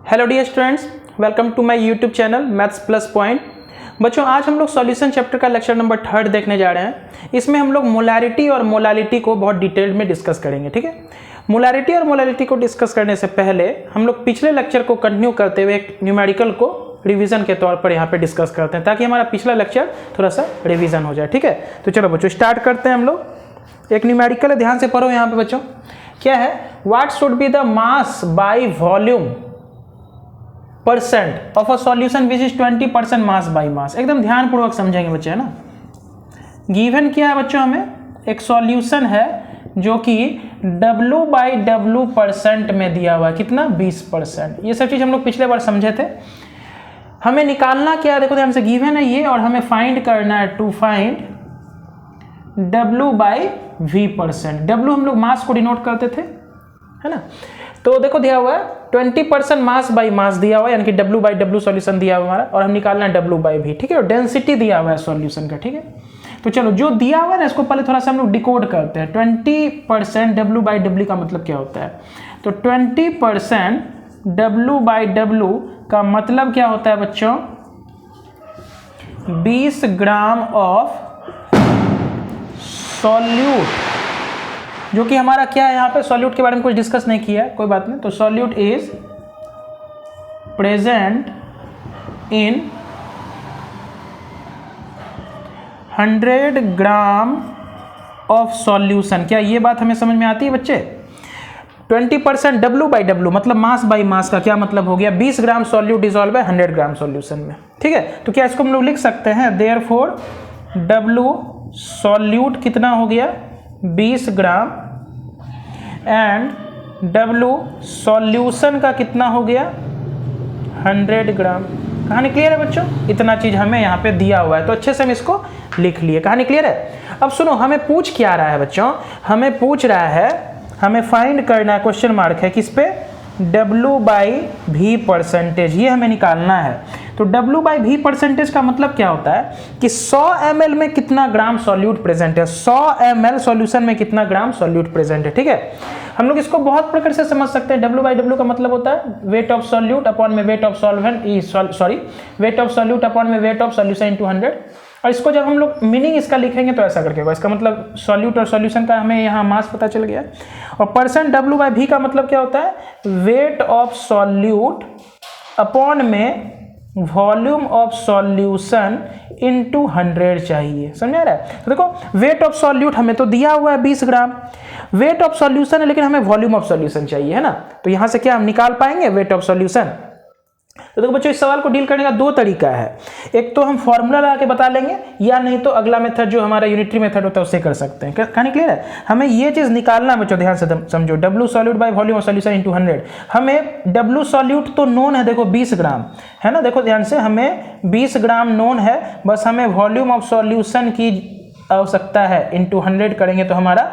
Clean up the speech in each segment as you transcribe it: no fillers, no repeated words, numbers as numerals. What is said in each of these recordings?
Hello dear students, welcome to my YouTube channel maths plus point. बच्चों, आज हम लोग सॉल्यूशन चैप्टर का लेक्चर नंबर 3 देखने जा रहे हैं। इसमें हम लोग मोलारिटी और मोलालिटी को बहुत डिटेल में डिस्कस करेंगे। ठीक है, मोलारिटी और मोलालिटी को डिस्कस करने से पहले हम लोग पिछले लेक्चर को कंटिन्यू करते हुए एक न्यूमेरिकल को रिवीजन के तौर पर यहाँ पे डिस्कस करते हैं, ताकि हमारा पिछला लेक्चर थोड़ा सा रिवीजन हो जाए। ठीक है, तो चलो बच्चों स्टार्ट करते हैं। हम लोग एक न्यूमेरिकल है, ध्यान से पढ़ो यहाँ पे बच्चों। क्या है? What should be the mass by volume percent of a solution which is 20% mass by mass. एकदम ध्यानपूर्वक समझेंगे बच्चे, है ना। गिवन क्या है बच्चों, हमें एक सॉल्यूशन है जो कि W/W% में दिया हुआ है। कितना? 20%। ये सब चीज हम लोग पिछले बार समझे थे। हमें निकालना क्या है, देखो ध्यान से। गिवन है ये और हमें फाइंड करना है, टू फाइंड W/V%। W हम लोग मास को डिनोट करते थे, है ना। तो देखो दिया हुआ है 20% मास बाई मास दिया हुआ है, यानी कि W/W सॉल्यूशन दिया हुआ हमारा, और हम निकालना है W/V। ठीक है, और डेंसिटी दिया हुआ है सॉल्यूशन का। ठीक है, तो चलो जो दिया हुआ है ना, इसको पहले थोड़ा सा हम लोग डिकोड करते हैं। 20% W/W का मतलब क्या होता है? तो 20% W/W का मतलब क्या होता है बच्चों? 20 ग्राम ऑफ सॉल्यूट, जो कि हमारा क्या है यहाँ पे, सॉल्यूट के बारे में कुछ डिस्कस नहीं किया है, कोई बात नहीं। तो solute is present in 100 gram of solution. क्या ये बात हमें समझ में आती है बच्चे? 20% W/W मतलब मास बाई मास का क्या मतलब हो गया? 20 ग्राम सॉल्यूट डिसॉल्व है 100 ग्राम सॉल्यूशन में। ठीक है, तो क्या इसको हम लोग लिख सकते हैं? देयरफॉर W सॉल्यूट कितना हो गया? 20 ग्राम, एंड W सॉल्यूशन का कितना हो गया? 100 ग्राम। कहानी क्लियर है बच्चों? इतना चीज हमें यहाँ पे दिया हुआ है, तो अच्छे से हम इसको लिख लिए। कहानी क्लियर है? अब सुनो, हमें पूछ क्या रहा है बच्चों? हमें पूछ रहा है, हमें फाइंड करना है, क्वेश्चन मार्क है किस पे? W/V%। ये हमें निकालना है। तो W/V% का मतलब क्या होता है कि 100 ml में कितना ग्राम सॉल्यूट प्रेजेंट है। 100 ml सॉल्यूशन में कितना ग्राम सॉल्यूट प्रेजेंट है। ठीक है, हम लोग इसको बहुत प्रकार से समझ सकते हैं। W/W का मतलब होता है वेट ऑफ सॉल्यूट अपॉन में weight of solvent, weight of solute upon में वेट ऑफ सॉल्यूशन इनटू 100। और इसको जब हम लोग मीनिंग इसका लिखेंगे तो ऐसा करके होगा। इसका मतलब सॉल्यूट और सॉल्यूशन का हमें यहाँ मास पता चल गया। और परसेंट W/V का मतलब क्या होता है? वेट ऑफ सॉल्यूट अपॉन में वॉल्यूम ऑफ सॉल्यूशन इनटू 100 चाहिए। समझ आ रहा है? तो देखो, वेट ऑफ सॉल्यूट हमें तो दिया हुआ है 20 ग्राम, वेट ऑफ सॉल्यूशन है, लेकिन हमें वॉल्यूम ऑफ सॉल्यूशन चाहिए, है ना। तो यहां से क्या हम निकाल पाएंगे? Weight of solution. तो देखो बच्चों, इस सवाल को डील करने का दो तरीका है। एक तो हम फॉर्मूला लगा के बता लेंगे, या नहीं तो अगला मेथड जो हमारा यूनिटरी मेथड होता है उससे कर सकते हैं। कहानी क्लियर है? हमें ये चीज निकालना है बच्चों, ध्यान से समझो। W solute by volume of solution into 100। हमें W सॉल्यूट तो नोन है, देखो 20 ग्राम है ना। देखो ध्यान से, हमें 20 ग्राम नोन है, बस हमें वॉल्यूम ऑफ सॉल्यूशन की आवश्यकता है। इनटू 100 करेंगे तो हमारा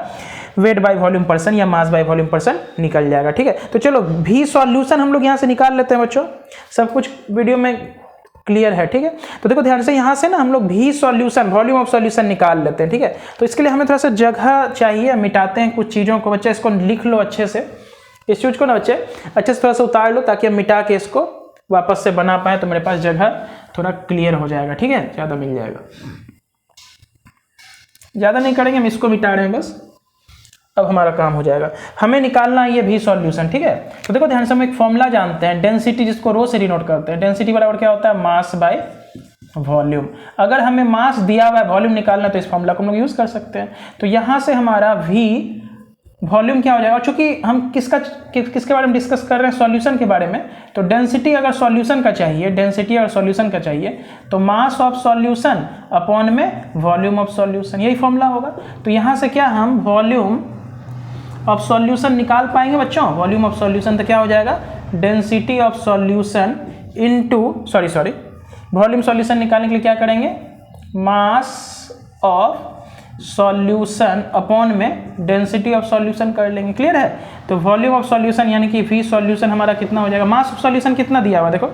वेट बाय वॉल्यूम पर्सन या मास बाय वॉल्यूम पर्सन निकल जाएगा। ठीक है, तो चलो V सॉल्यूशन हम लोग यहाँ से निकाल लेते हैं बच्चों। सब कुछ वीडियो में क्लियर है। ठीक है, तो देखो ध्यान से, यहाँ से ना हम लोग V solution, volume of solution निकाल लेते हैं। ठीक है, तो इसके लिए हमें थोड़ा सा जगह चाहिए। मिटाते हैं कुछ चीज़ों को। बच्चे इसको लिख लो अच्छे से, इस चीज को ना बच्चे अच्छे से थोड़ा सा उतार लो, ताकि हम मिटा के इसको वापस से बना पाए, तो मेरे पास जगह थोड़ा क्लियर हो जाएगा। ठीक है, ज़्यादा मिल जाएगा। ज़्यादा नहीं करेंगे, हम इसको मिटा रहे हैं बस, अब हमारा काम हो जाएगा। हमें निकालना है ये V सॉल्यूशन। ठीक है, तो देखो ध्यान से, हम एक फॉर्मूला जानते हैं, डेंसिटी, जिसको रो से डिनोट करते हैं। डेंसिटी बराबर क्या होता है? Mass by volume. अगर हमें मास दिया हुआ है, वॉल्यूम निकालना, तो इस फॉर्मूला को हम लोग यूज कर सकते हैं। तो यहाँ से हमारा V वॉल्यूम क्या हो जाएगा? चूंकि हम किसके बारे में डिस्कस कर रहे हैं? सॉल्यूशन के बारे में। तो डेंसिटी अगर सॉल्यूशन का चाहिए, डेंसिटी अगर सॉल्यूशन का चाहिए, तो मास ऑफ सॉल्यूशन अपॉन में वॉल्यूम ऑफ सॉल्यूशन, यही फॉर्मूला होगा। तो यहाँ से क्या हम वॉल्यूम ऑफ सॉल्यूशन निकाल पाएंगे बच्चों? वॉल्यूम ऑफ सॉल्यूशन तो क्या हो जाएगा? Density of solution into volume solution निकालने के लिए क्या करेंगे? मास ऑफ सॉल्यूशन अपॉन में डेंसिटी ऑफ सॉल्यूशन कर लेंगे। क्लियर है? तो वॉल्यूम ऑफ सॉल्यूशन यानी कि V सॉल्यूशन हमारा कितना हो जाएगा? मास ऑफ सॉल्यूशन कितना दिया हुआ देखो,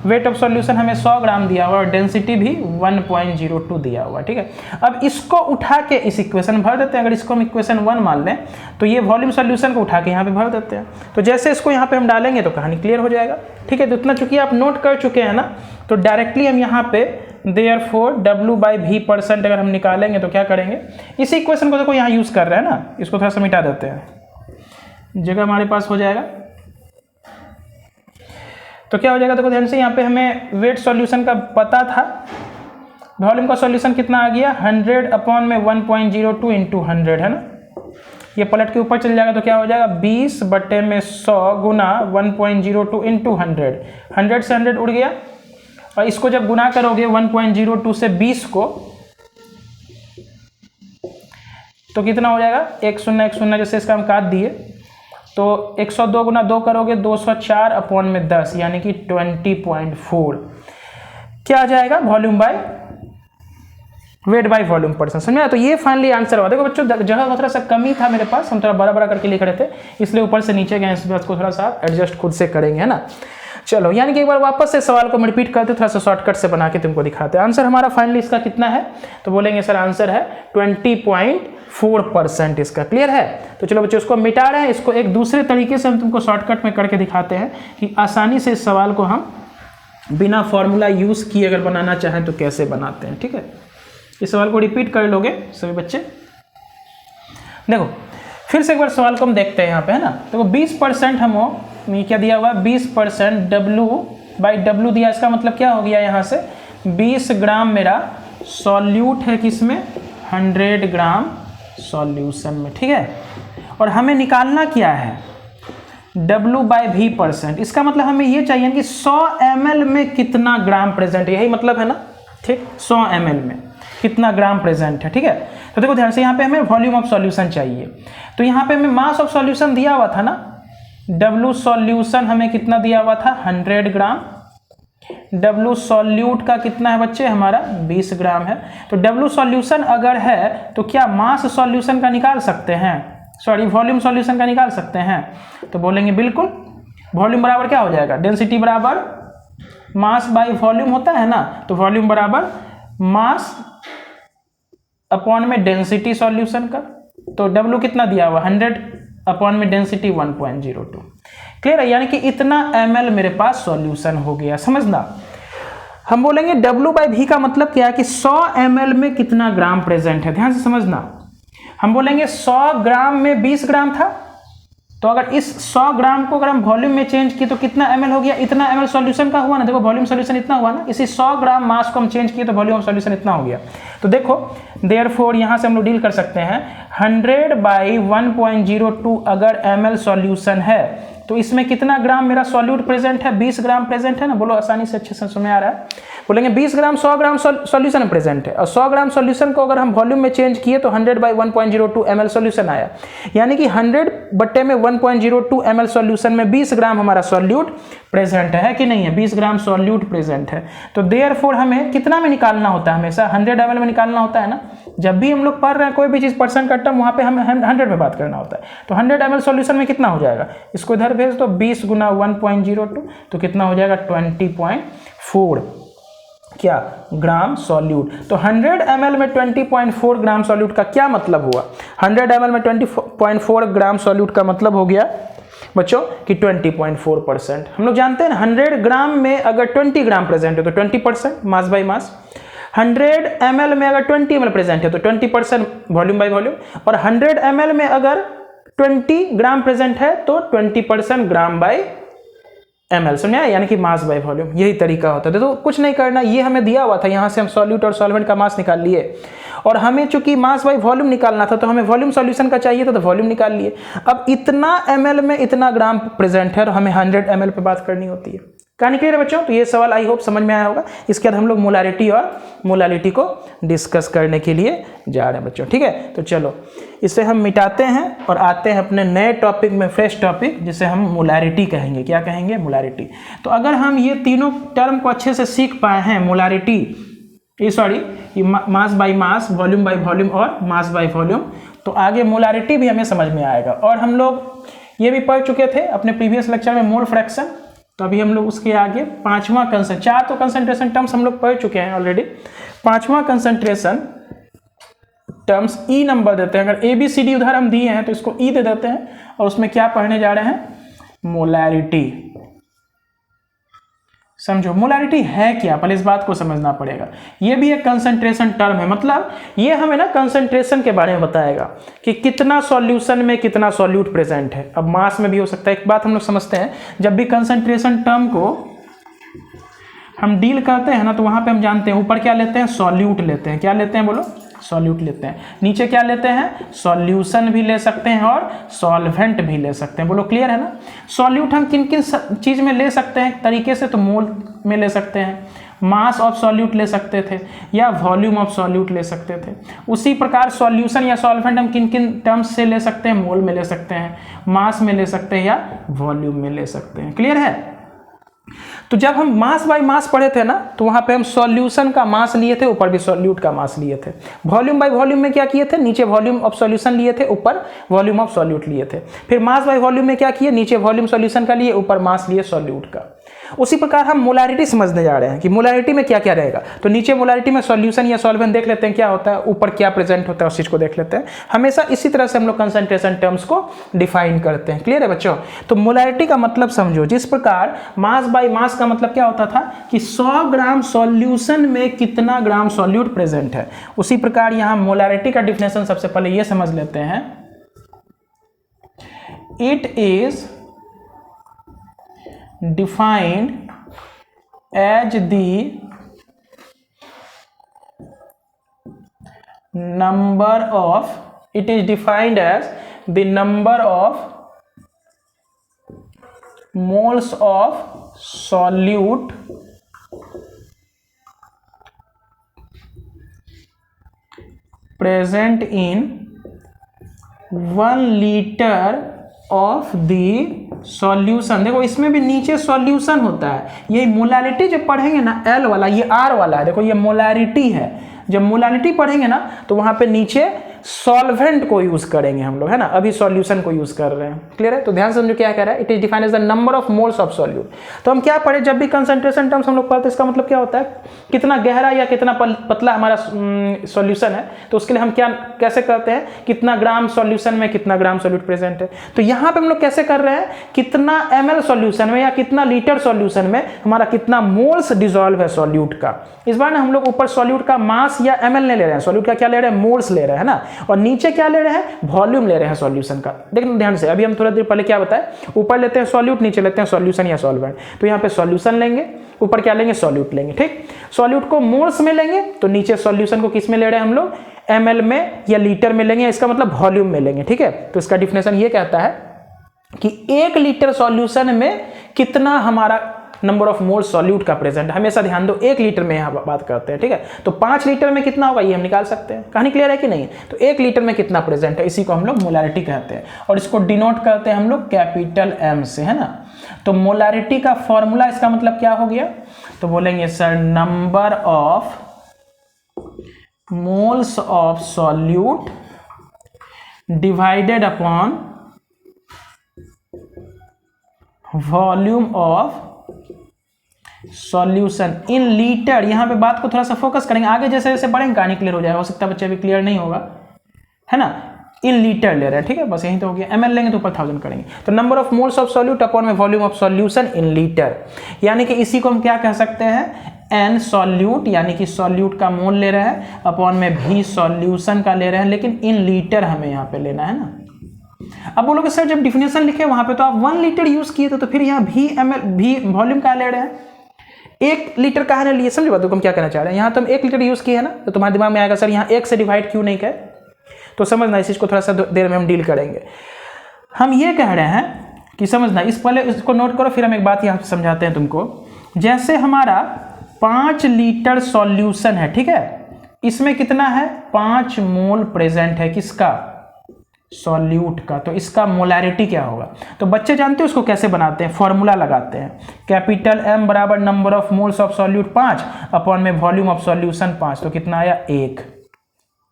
वेट ऑफ सॉल्यूशन हमें 100 ग्राम दिया हुआ और डेंसिटी भी 1.02 दिया हुआ, ठीक है। अब इसको उठा के इस इक्वेशन में भर देते हैं। अगर इसको हम इक्वेशन 1 मान लें तो ये वॉल्यूम सॉल्यूशन को उठा के यहाँ पे भर देते हैं। तो जैसे इसको यहाँ पे हम डालेंगे तो कहानी क्लियर हो जाएगा, ठीक है। तो इतना चूंकि आप नोट कर चुके हैं ना, तो डायरेक्टली हम यहाँ पे therefore W/V% अगर हम निकालेंगे तो क्या करेंगे, इसी इक्वेशन को देखो यहाँ यूज कर रहे हैं ना, इसको थोड़ा सा मिटा देते हैं, जगह हमारे पास हो जाएगा। तो क्या हो जाएगा, देखो ध्यान से, यहाँ पे हमें वेट सॉल्यूशन का पता था, वॉल्यूम का सॉल्यूशन कितना आ गया 100 अपॉन में 1.02 इंटू 100 है ना, ये पलट के ऊपर चल जाएगा तो क्या हो जाएगा 20/100 गुना 1.02 इंटू 100 से 100 उड़ गया, और इसको जब गुना करोगे 1.02 से 20 को तो कितना हो जाएगा 1 0 जैसे इसका हम काट दिए तो 102 गुना 2 करोगे 204 अपॉन में 10 यानी कि 20.4 क्या आ जाएगा volume by weight by volume percent. समझ में? तो ये फाइनली आंसर हुआ। देखो बच्चों जगह का थोड़ा सा कमी था मेरे पास, हम थोड़ा बड़ा बड़ा करके लिख रहे थे इसलिए ऊपर से नीचे गए, इस बात को थोड़ा सा एडजस्ट खुद से करेंगे, है ना। चलो यानी कि एक बार वापस से सवाल को रिपीट करते, थोड़ा सा शॉर्टकट से बना के तुमको दिखाते हैं। आंसर हमारा फाइनली इसका कितना है, तो बोलेंगे सर आंसर है 20.4% इसका। क्लियर है? तो चलो बच्चों इसको मिटा रहे हैं, इसको एक दूसरे तरीके से हम तुमको शॉर्टकट में करके दिखाते हैं कि आसानी से इस सवाल को हम बिना फॉर्मूला यूज किए अगर बनाना चाहें तो कैसे बनाते हैं। ठीक है, इस सवाल को रिपीट कर लोगे सभी बच्चे। देखो फिर से एक बार सवाल को हम देखते हैं यहाँ पे, है ना। देखो 20% हम क्या दिया हुआ 20% W/W दिया, इसका मतलब क्या हो गया यहाँ से 20 ग्राम मेरा सॉल्यूट है किसमें 100 ग्राम सॉल्यूशन में। ठीक है, और हमें निकालना क्या है W/V%। इसका मतलब हमें ये चाहिए कि 100 ml में कितना ग्राम प्रेजेंट है, यही मतलब है ना। ठीक, 100 ml में कितना ग्राम प्रेजेंट है। ठीक है, तो देखो ध्यान से यहाँ पे हमें वॉल्यूम ऑफ सॉल्यूशन चाहिए, तो यहाँ पे हमें मास ऑफ सॉल्यूशन दिया हुआ था ना, W सॉल्यूशन हमें कितना दिया हुआ था 100 ग्राम, W सॉल्यूट का कितना है बच्चे हमारा 20 ग्राम है। तो W सॉल्यूशन अगर है तो क्या मास सॉल्यूशन का निकाल सकते हैं, सॉरी वॉल्यूम सॉल्यूशन का निकाल सकते हैं, तो बोलेंगे बिल्कुल। वॉल्यूम बराबर क्या हो जाएगा, डेंसिटी बराबर मास बाय वॉल्यूम होता है ना, तो वॉल्यूम बराबर मास अपॉन में डेंसिटी सॉल्यूशन का, तो W कितना दिया हुआ 100 अपॉन में डेंसिटी 1.02। क्लियर है, यानी कि इतना ml मेरे पास सॉल्यूशन हो गया। समझना, हम बोलेंगे W/V का मतलब क्या है कि 100 ml में कितना ग्राम प्रेजेंट है। ध्यान से समझना, हम बोलेंगे 100 ग्राम में 20 ग्राम था, तो अगर इस 100 ग्राम को अगर हम वॉल्यूम में चेंज किए तो कितना ml हो गया, इतना ml सॉल्यूशन का हुआ ना। देखो वॉल्यूम सॉल्यूशन इतना हुआ ना, इसी 100 ग्राम मास को हम चेंज किए तो वॉल्यूम सॉल्यूशन इतना हो गया। तो देखो देयरफॉर यहाँ से हम लोग डील कर सकते हैं 100/1.02 अगर ml सॉल्यूशन है तो इसमें कितना ग्राम मेरा सॉल्यूट प्रेजेंट है 20 ग्राम प्रेजेंट है ना। बोलो आसानी से अच्छे से समझ में आ रहा है। बोलेंगे 20 ग्राम 100 ग्राम सॉल्यूशन प्रेजेंट है, और 100 ग्राम सॉल्यूशन को अगर हम वॉल्यूम में चेंज किए तो 100/1.02 ml सॉल्यूशन आया, यानी कि 100/1.02 ml सॉल्यूशन में 20 ग्राम हमारा सॉल्यूट प्रेजेंट है कि नहीं है, 20 ग्राम सॉल्यूट प्रेजेंट है। तो देयरफॉर हमें कितना में निकालना होता है, हमेशा 100 ml में निकालना होता है ना। जब भी हम लोग पढ़ रहे हैं कोई भी चीज परसेंट का टर्म, वहां पे हमें 100 में बात करना होता है। तो 100 ml सॉल्यूशन में कितना हो जाएगा, इसको इधर भेज दो 20 गुना 1.02 तो कितना हो जाएगा 20.4 क्या ग्राम सॉल्यूट। तो 100 ml में 20.4 ग्राम सॉल्यूट का क्या मतलब हुआ, 100 ml में 20.4 ग्राम सॉल्यूट का मतलब हो गया बच्चों कि 20.4%। हम लोग जानते हैं ना 100 ग्राम में अगर 20 ग्राम प्रेजेंट है तो 20% मास बाय मास, 100 ml में अगर 20 ml प्रेजेंट है तो 20% वॉल्यूम बाय वॉल्यूम, और 100 ml में अगर 20 ग्राम प्रेजेंट है तो 20% ग्राम बाय ml। समझे, यानी कि मास बाय वॉल्यूम, यही तरीका होता है। तो कुछ नहीं करना, ये हमें दिया हुआ था, यहाँ से हम सॉल्यूट और सॉल्वेंट का मास निकाल लिए, और हमें चूंकि मास बाय वॉल्यूम निकालना था तो हमें वॉल्यूम सॉल्यूशन का चाहिए था तो वॉल्यूम निकाल लिए। अब इतना ml में इतना ग्राम प्रेजेंट है और हमें 100 ml पे बात करनी होती है। कहानी क्लियर है बच्चों? तो ये सवाल आई होप समझ में आया होगा। इसके बाद हम लोग मोलारिटी और मोलालिटी को डिस्कस करने के लिए जा रहे हैं बच्चों। ठीक है, तो चलो इसे हम मिटाते हैं और आते हैं अपने नए टॉपिक में, फ्रेश टॉपिक जिसे हम मोलारिटी कहेंगे। क्या कहेंगे, मोलारिटी। तो अगर हम ये तीनों टर्म को अच्छे से सीख पाए हैं, मोलारिटी ये mass by mass, volume by volume और मास बाय वॉल्यूम, तो आगे मोलारिटी भी हमें समझ में आएगा। और हम लोग ये भी पढ़ चुके थे अपने प्रीवियस लेक्चर में मोल फ्रैक्शन, तो अभी हम लोग उसके आगे पांचवा कंसंट्रेशन, चार तो कंसंट्रेशन टर्म्स हम लोग पढ़ चुके हैं ऑलरेडी। पांचवा कंसंट्रेशन टर्म्स ई नंबर देते हैं। अगर ए बी सी डी उधर हम दिए हैं तो इसको ई दे देते हैं और उसमें क्या पढ़ने जा रहे हैं, मोलैरिटी। समझो मोलैरिटी है क्या, पहले इस बात को समझना पड़ेगा। ये भी एक कंसंट्रेशन टर्म है, मतलब ये हमें ना कंसंट्रेशन के बारे में बताएगा कि कितना सॉल्यूशन में कितना सॉल्यूट प्रेजेंट है। अब मास में भी हो सकता है। एक बात हम लोग समझते हैं, जब भी कंसंट्रेशन टर्म को हम डील करते हैं ना तो वहां पे हम जानते हैं ऊपर क्या लेते हैं, सॉल्यूट लेते हैं। क्या लेते हैं बोलो, सॉल्यूट लेते हैं। नीचे क्या लेते हैं, सॉल्यूशन भी ले सकते हैं और सॉल्वेंट भी ले सकते हैं। बोलो क्लियर है ना। सॉल्यूट हम किन किन चीज में ले सकते हैं तरीके से, तो मोल में ले सकते हैं, मास ऑफ सॉल्यूट ले सकते थे, या वॉल्यूम ऑफ सॉल्यूट ले सकते थे। उसी प्रकार सॉल्यूशन या सॉल्वेंट हम किन किन टर्म्स से ले सकते हैं, मोल में ले सकते हैं, मास में ले सकते हैं, या वॉल्यूम में ले सकते हैं। क्लियर है। तो जब हम मास बाय मास पढ़े थे ना तो वहां पे हम सॉल्यूशन का मास लिए थे, ऊपर भी सॉल्यूट का मास लिए थे। वॉल्यूम बाय वॉल्यूम में क्या किए थे, नीचे वॉल्यूम ऑफ सॉल्यूशन लिए थे, ऊपर वॉल्यूम ऑफ सॉल्यूट लिए थे। फिर मास बाय वॉल्यूम में क्या किए, नीचे वॉल्यूम सॉल्यूशन का लिए, ऊपर मास लिए सॉल्यूट का। उसी प्रकार हम मोलैरिटी समझने जा रहे हैं कि मोलैरिटी में क्या क्या रहेगा। तो नीचे मोलैरिटी में सॉल्यूशन या सॉल्वेंट देख लेते हैं क्या होता है, ऊपर क्या प्रेजेंट होता है उस चीज को देख लेते हैं। हमेशा इसी तरह से हम लोग कंसंट्रेशन टर्म्स को डिफाइन करते हैं। क्लियर है बच्चों। तो मोलैरिटी का मतलब समझो, जिस प्रकार मास बाय मास का मतलब क्या होता था कि 100 ग्राम सॉल्यूशन में कितना ग्राम सॉल्यूट प्रेजेंट है, उसी प्रकार यहां मोलैरिटी का डिफिनेशन सबसे पहले ये समझ लेते हैं। It is defined as the number of moles of solute present in 1 liter of the solution. देखो इसमें भी नीचे सॉल्यूशन होता है। ये मोलैरिटी जब पढ़ेंगे ना, एल वाला, ये आर वाला है, देखो ये मोलैरिटी है। जब मोलैरिटी पढ़ेंगे ना तो वहां पे नीचे सॉल्वेंट को यूज करेंगे हम लोग, है ना। अभी सॉल्यूशन को यूज कर रहे हैं। क्लियर है। तो ध्यान से समझो क्या कह रहा है, it is defined as the number of moles of solute. तो हम क्या पढ़े, जब भी कंसंट्रेशन टर्म्स हम लोग पढ़ते हैं इसका मतलब क्या होता है, कितना गहरा या कितना पतला हमारा सॉल्यूशन है। तो उसके लिए हम क्या कैसे करते हैं, कितना ग्राम सॉल्यूशन में कितना ग्राम सॉल्यूट प्रेजेंट है। तो यहाँ पे हम लोग कैसे कर रहे हैं, कितना ml सॉल्यूशन में या कितना लीटर सॉल्यूशन में हमारा कितना मोल्स डिसॉल्व है सॉल्यूट का। इस बार ना हम लोग ऊपर सॉल्यूट का मास या ml नहीं ले रहे हैं, सॉल्यूट का क्या ले रहे हैं, मोल्स ले रहे हैं ना। और नीचे क्या ले रहे हैं, वॉल्यूम ले रहे हैं सॉल्यूशन का। देखना ध्यान से, अभी हम थोड़ा देर पहले क्या बताए, ऊपर लेते हैं सॉल्यूट, नीचे लेते हैं सॉल्यूशन या सॉल्वेंट। तो यहाँ पे सॉल्यूशन लेंगे, ऊपर क्या लेंगे, सॉल्यूट लेंगे। ठीक, सॉल्यूट को मोल्स में लेंगे तो नीचे सॉल्यूशन को किस में ले रहे हैं हम लोग, ml में या लीटर में लेंगे, इसका मतलब वॉल्यूम में लेंगे। ठीक है। तो इसका डिफिनेशन ये कहता है कि 1 लीटर सॉल्यूशन में कितना हमारा नंबर ऑफ मोल सॉल्यूट का प्रेजेंट। हमेशा ध्यान दो 1 लीटर में यहां बात करते हैं। ठीक है। तो 5 लीटर में कितना होगा ये हम निकाल सकते हैं। कहानी क्लियर है कि नहीं। तो 1 लीटर में कितना प्रेजेंट है, इसी को हम लोग मोलैरिटी कहते हैं और इसको डिनोट करते हैं हम लोग कैपिटल M से, है ना। तो मोलैरिटी का फॉर्मूला, इसका मतलब क्या हो गया, तो बोलेंगे sir number of moles of solute divided upon volume of solution in litre. यहां पे बात को थोड़ा सा फोकस करेंगे, आगे जैसे जैसे बढ़ेंगे कहानी क्लियर हो जाएगा। हो सकता है बच्चे अभी क्लियर नहीं होगा, है ना। इन लीटर ले रहे हैं, ठीक है, बस यही तो हो गया। ml लेंगे तो ऊपर 1000 करेंगे। तो number of moles of solute upon में volume of solution in litre, यानी कि इसी को हम क्या कह सकते हैं, n सॉल्यूट, यानी कि सॉल्यूट का मोल ले रहे हैं, अपॉन में v सॉल्यूशन का ले रहे हैं, लेकिन इन लीटर हमें यहाँ पे लेना है ना। अब बोलोगे सर जब डिफिनेशन लिखे वहां पे तो आप 1 लीटर यूज किए थे, तो फिर यहाँ भी वॉल्यूम का ले रहे हैं, 1 लीटर कहा ना लिए। समझ बात हम क्या कहना चाह रहे हैं। यहाँ तो हम 1 लीटर यूज किए है ना, तो तुम्हारे दिमाग में आएगा सर यहाँ 1 से डिवाइड क्यों नहीं कहे। तो समझना, इस चीज को थोड़ा सा देर में हम डील करेंगे। हम ये कह रहे हैं कि समझना, इस पहले इसको नोट करो, फिर हम एक बात यहाँ पे समझाते हैं तुमको। जैसे हमारा 5 लीटर सॉल्यूशन है, ठीक है, इसमें कितना है, 5 मोल प्रेजेंट है, किसका, सॉल्यूट का। तो इसका मोलैरिटी क्या होगा, तो बच्चे जानते हैं उसको कैसे बनाते हैं, फॉर्मूला लगाते हैं। कैपिटल M बराबर number of moles of solute 5 upon में वॉल्यूम ऑफ सॉल्यूशन 5। तो कितना आया, 1।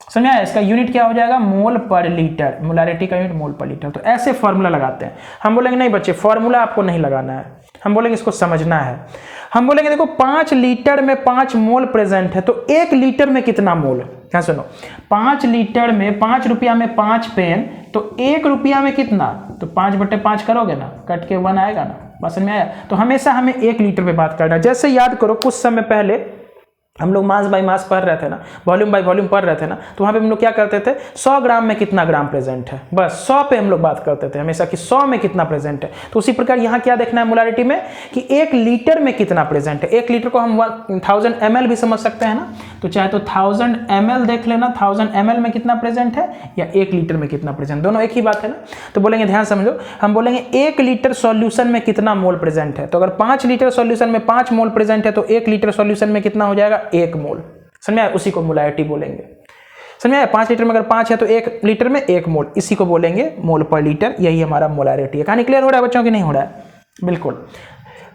समझ आया। इसका यूनिट क्या हो जाएगा, मोल पर लीटर। मोलैरिटी का यूनिट मोल पर लीटर। तो ऐसे फॉर्मूला लगाते हैं। हम बोलेंगे नहीं बच्चे फॉर्मूला आपको नहीं लगाना है, हम बोलेंगे इसको समझना है। हम बोलेंगे देखो 5 लीटर में 5 मोल प्रेजेंट है, तो 1 लीटर में कितना मोल? क्या सुनो, 5 लीटर में 5 रुपया में 5 पेन, तो 1 रुपया में कितना? तो 5/5 करोगे ना, कट के 1 आएगा ना, बात समझ में आया? तो हमेशा हमें 1 लीटर पे बात करना है। जैसे याद करो कुछ समय पहले हम लोग मास बाय मास पढ़ रहे थे ना, वॉल्यूम बाय वॉल्यूम पढ़ रहे थे ना, तो वहाँ पे हम लोग क्या करते थे, 100 ग्राम में कितना ग्राम प्रेजेंट है, बस 100 पे हम लोग बात करते थे हमेशा कि 100 में कितना प्रेजेंट है। तो उसी प्रकार यहाँ क्या देखना है मोलारिटी में कि 1 लीटर में कितना प्रेजेंट है। 1 लीटर को हम 1000 ml भी समझ सकते हैं ना, तो चाहे तो 1000 ml देख लेना, 1000 ml में कितना प्रेजेंट है या 1 लीटर में कितना प्रेजेंट, दोनों एक ही बात है ना। तो बोलेंगे ध्यान समझो, हम बोलेंगे 1 लीटर सॉल्यूशन में कितना मोल प्रेजेंट है। तो अगर 5 लीटर सॉल्यूशन में 5 मोल प्रेजेंट है तो 1 लीटर सॉल्यूशन में कितना हो जाएगा? 1 मोल। समझ में आया? उसी को मोलारिटी बोलेंगे। समझ में आया? 5 लीटर में अगर 5 है तो 1 लीटर में 1 मोल, इसी को बोलेंगे मोल पर लीटर। यही हमारा मोलारिटी है। कहानी क्लियर हो रहा है बच्चों की नहीं हो रहा है? बिल्कुल।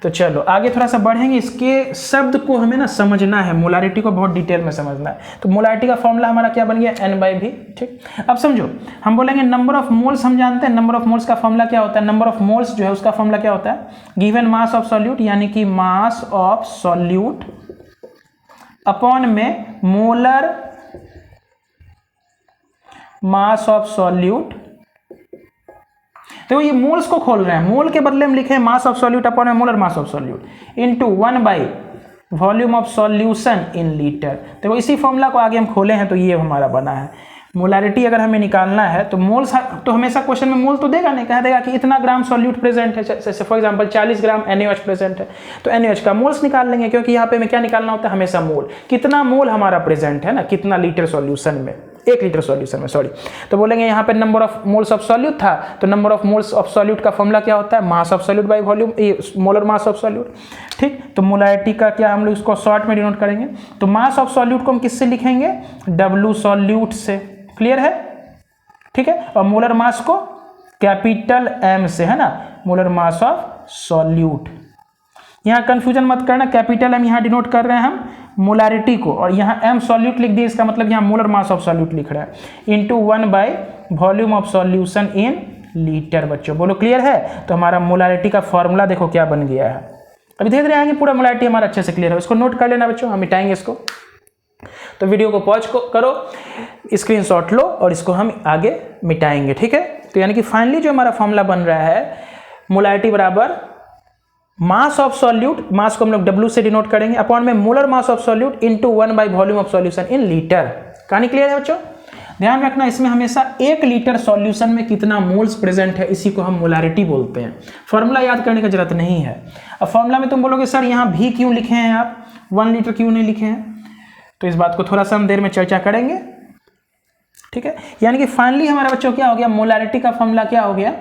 तो चलो आगे थोड़ा सा बढ़ेंगे, इसके शब्द को हमें ना समझना है, मोलारिटी को बहुत डिटेल में समझना है। तो मोलारिटी का फॉर्मूला हमारा क्या बन गया? N/V। ठीक, अब समझो, हम बोलेंगे नंबर ऑफ मोल्स, हम जानते हैं नंबर ऑफ मोल्स का फॉर्मूला क्या होता है। नंबर ऑफ मोल्स जो है उसका फॉर्मूला क्या होता है? गिवन मास ऑफ सॉल्यूट, यानी कि मास ऑफ सॉल्यूट अपॉन में मोलर मास ऑफ सॉल्यूट। तो ये मोल्स को खोल रहे हैं, मोल के बदले में लिखे मास ऑफ सॉल्यूट अपॉन में molar mass of solute into 1 volume of solution in litre. तो इसी फॉर्मूला को आगे हम खोले हैं, तो ये हमारा बना है। मोलारिटी अगर हमें निकालना है तो मोल्स, तो हमेशा क्वेश्चन में मोल तो देगा नहीं, कह देगा कि इतना ग्राम सॉल्यूट प्रेजेंट है। जैसे for example 40 gram NaOH present है, तो NaOH का मोल्स निकाल लेंगे, क्योंकि यहाँ पे हमें क्या निकालना होता है? हमेशा मोल। कितना मोल हमारा प्रेजेंट है ना, कितना लीटर सॉल्यूशन में, 1 लीटर सॉल्यूशन में, सॉरी। तो बोलेंगे यहाँ पे number of moles of solute था, तो number of moles of solute का फॉर्मूला क्या होता है? मास of solute by volume, molar mass of solute. ठीक, तो मोलारिटी का क्या हम लोग इसको शॉर्ट में डिनोट करेंगे। तो मास ऑफ सॉल्यूट को हम किससे लिखेंगे? W सॉल्यूट से। क्लियर है? ठीक है, और मोलर मास को कैपिटल M से, है ना, मोलर मास ऑफ सॉल्यूट। यहाँ कंफ्यूजन मत करना, कैपिटल M यहाँ डिनोट कर रहे हैं हम मोलारिटी को, और यहाँ M सॉल्यूट लिख दिए, इसका मतलब यहाँ मोलर मास ऑफ सॉल्यूट लिख रहे हैं, into 1 volume of solution in litre. बच्चों बोलो क्लियर है? तो हमारा मोलारिटी का फॉर्मूला देखो क्या बन गया है। अभी धीरे धीरे आएंगे, पूरा मोलारिटी हमारा अच्छे से क्लियर है। इसको नोट कर लेना बच्चों, हम मिटाएंगे इसको। तो वीडियो को पॉज करो, स्क्रीनशॉट लो और इसको हम आगे मिटाएंगे। ठीक है, तो यानी कि फाइनली जो हमारा फॉर्मूला बन रहा है, मोलारिटी बराबर मास ऑफ सॉल्यूट, मास को हम लोग W से डिनोट करेंगे, अपॉन में molar mass of solute into 1 volume of solution in litre. कहानी क्लियर है बच्चों? ध्यान रखना, इसमें हमेशा 1 लीटर सॉल्यूशन में कितना मोल्स प्रेजेंट है, इसी को हम मोलारिटी बोलते हैं। फॉर्मूला याद करने की जरूरत नहीं है। अब फॉर्मूला में तुम बोलोगे सर यहाँ V क्यों लिखे हैं आप, 1 लीटर क्यों नहीं लिखे हैं? तो इस बात को थोड़ा सा हम देर में चर्चा करेंगे। ठीक है, यानी कि फाइनली हमारा बच्चों क्या हो गया, मोलारिटी का फॉर्मूला क्या हो गया?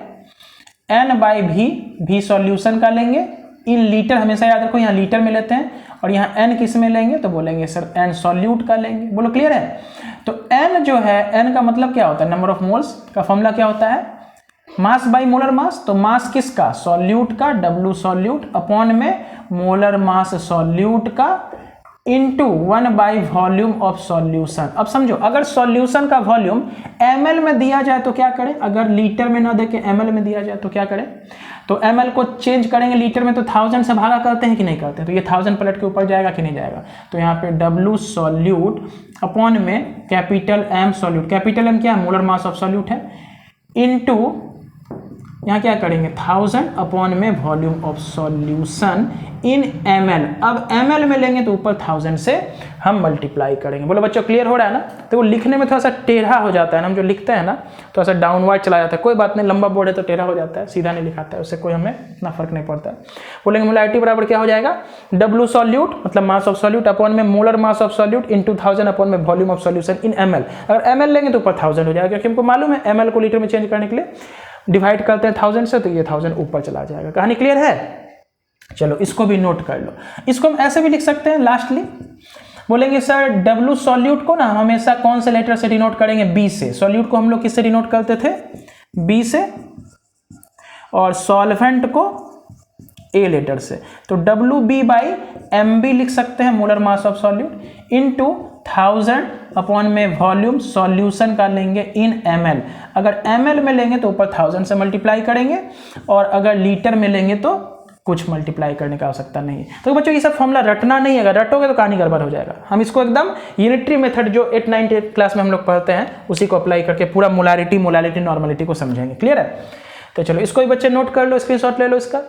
N/V, V सॉल्यूशन का लेंगे, इन लीटर, हमेशा याद रखो यहाँ लीटर में लेते हैं, और यहाँ N किस में लेंगे? तो बोलेंगे सर N सॉल्यूट का लेंगे। बोलो क्लियर है? तो N जो है, N का मतलब क्या होता है? नंबर ऑफ मोल्स का फॉर्मूला क्या होता है? Mass by molar mass. तो मास किसका? सॉल्यूट का, W सॉल्यूट, अपॉन में मोलर मास सॉल्यूट का, इनटू 1 वॉल्यूम ऑफ सॉल्यूशन। अब समझो, अगर सॉल्यूशन का वॉल्यूम ml में दिया जाए तो क्या करें? अगर लीटर में ना देके ml में दिया जाए तो क्या करें? तो ml को चेंज करेंगे लीटर में, तो 1000 से भागा करते हैं कि नहीं करते? तो ये 1000 पलट के ऊपर जाएगा कि नहीं जाएगा? तो यहाँ पे W सॉल्यूट अपॉन में capital M solute, capital M क्या है? मोलर मास ऑफ सॉल्यूट है, इनटू यहाँ क्या करेंगे? 1000 अपॉन में volume of solution in ml। अब ml में लेंगे तो ऊपर 1000 से हम मल्टीप्लाई करेंगे। बोलो बच्चों क्लियर हो रहा है ना? तो वो लिखने में थोड़ा सा टेढ़ा हो जाता है ना, हम जो लिखते हैं ना थोड़ा सा डाउनवर्ड चला जाता है। कोई बात नहीं, लंबा बोर्ड है तो टेढ़ा हो जाता है, सीधा नहीं लिखाता है, उससे कोई हमें इतना फर्क नहीं पड़ता है। बोलेंगे मोलारिटी बराबर क्या हो जाएगा? W सॉल्यूट मतलब मास ऑफ सॉल्यूट अपॉन में molar mass of solute into 1000 upon में volume of solution in ml। अगर ml लेंगे तो ऊपर 1000 हो जाएगा, क्योंकि हमको मालूम है ml को लीटर में चेंज करने के लिए डिवाइड करते हैं 1000 से, तो ये 1000 ऊपर चला जाएगा। कहानी क्लियर है? चलो इसको भी नोट कर लो। इसको हम ऐसे भी लिख सकते हैं, लास्टली बोलेंगे सर W सॉल्यूट को ना हमेशा कौन से लेटर से डिनोट करेंगे? B से। सॉल्यूट को हम लोग किससे डिनोट करते थे? B से, और सॉल्वेंट को A लेटर से। तो WB/MB लिख सकते हैं, molar mass of solute, into 1000 upon में वॉल्यूम सॉल्यूशन का लेंगे इन ml। अगर ml में लेंगे तो ऊपर 1000 से मल्टीप्लाई करेंगे, और अगर लीटर में लेंगे तो कुछ मल्टीप्लाई करने की आवश्यकता नहीं है। तो बच्चों ये सब फॉर्मूला रटना नहीं है, अगर रटोगे तो कहानी गड़बड़ हो जाएगा। हम इसको एकदम यूनिटरी मेथड जो 8, 9, 10 क्लास में हम लोग पढ़ते हैं उसी को अप्लाई करके पूरा मोलारिटी नॉर्मलिटी को समझेंगे। क्लियर है? तो चलो इसको भी बच्चे नोट कर लो, स्क्रीनशॉट ले लो इसका।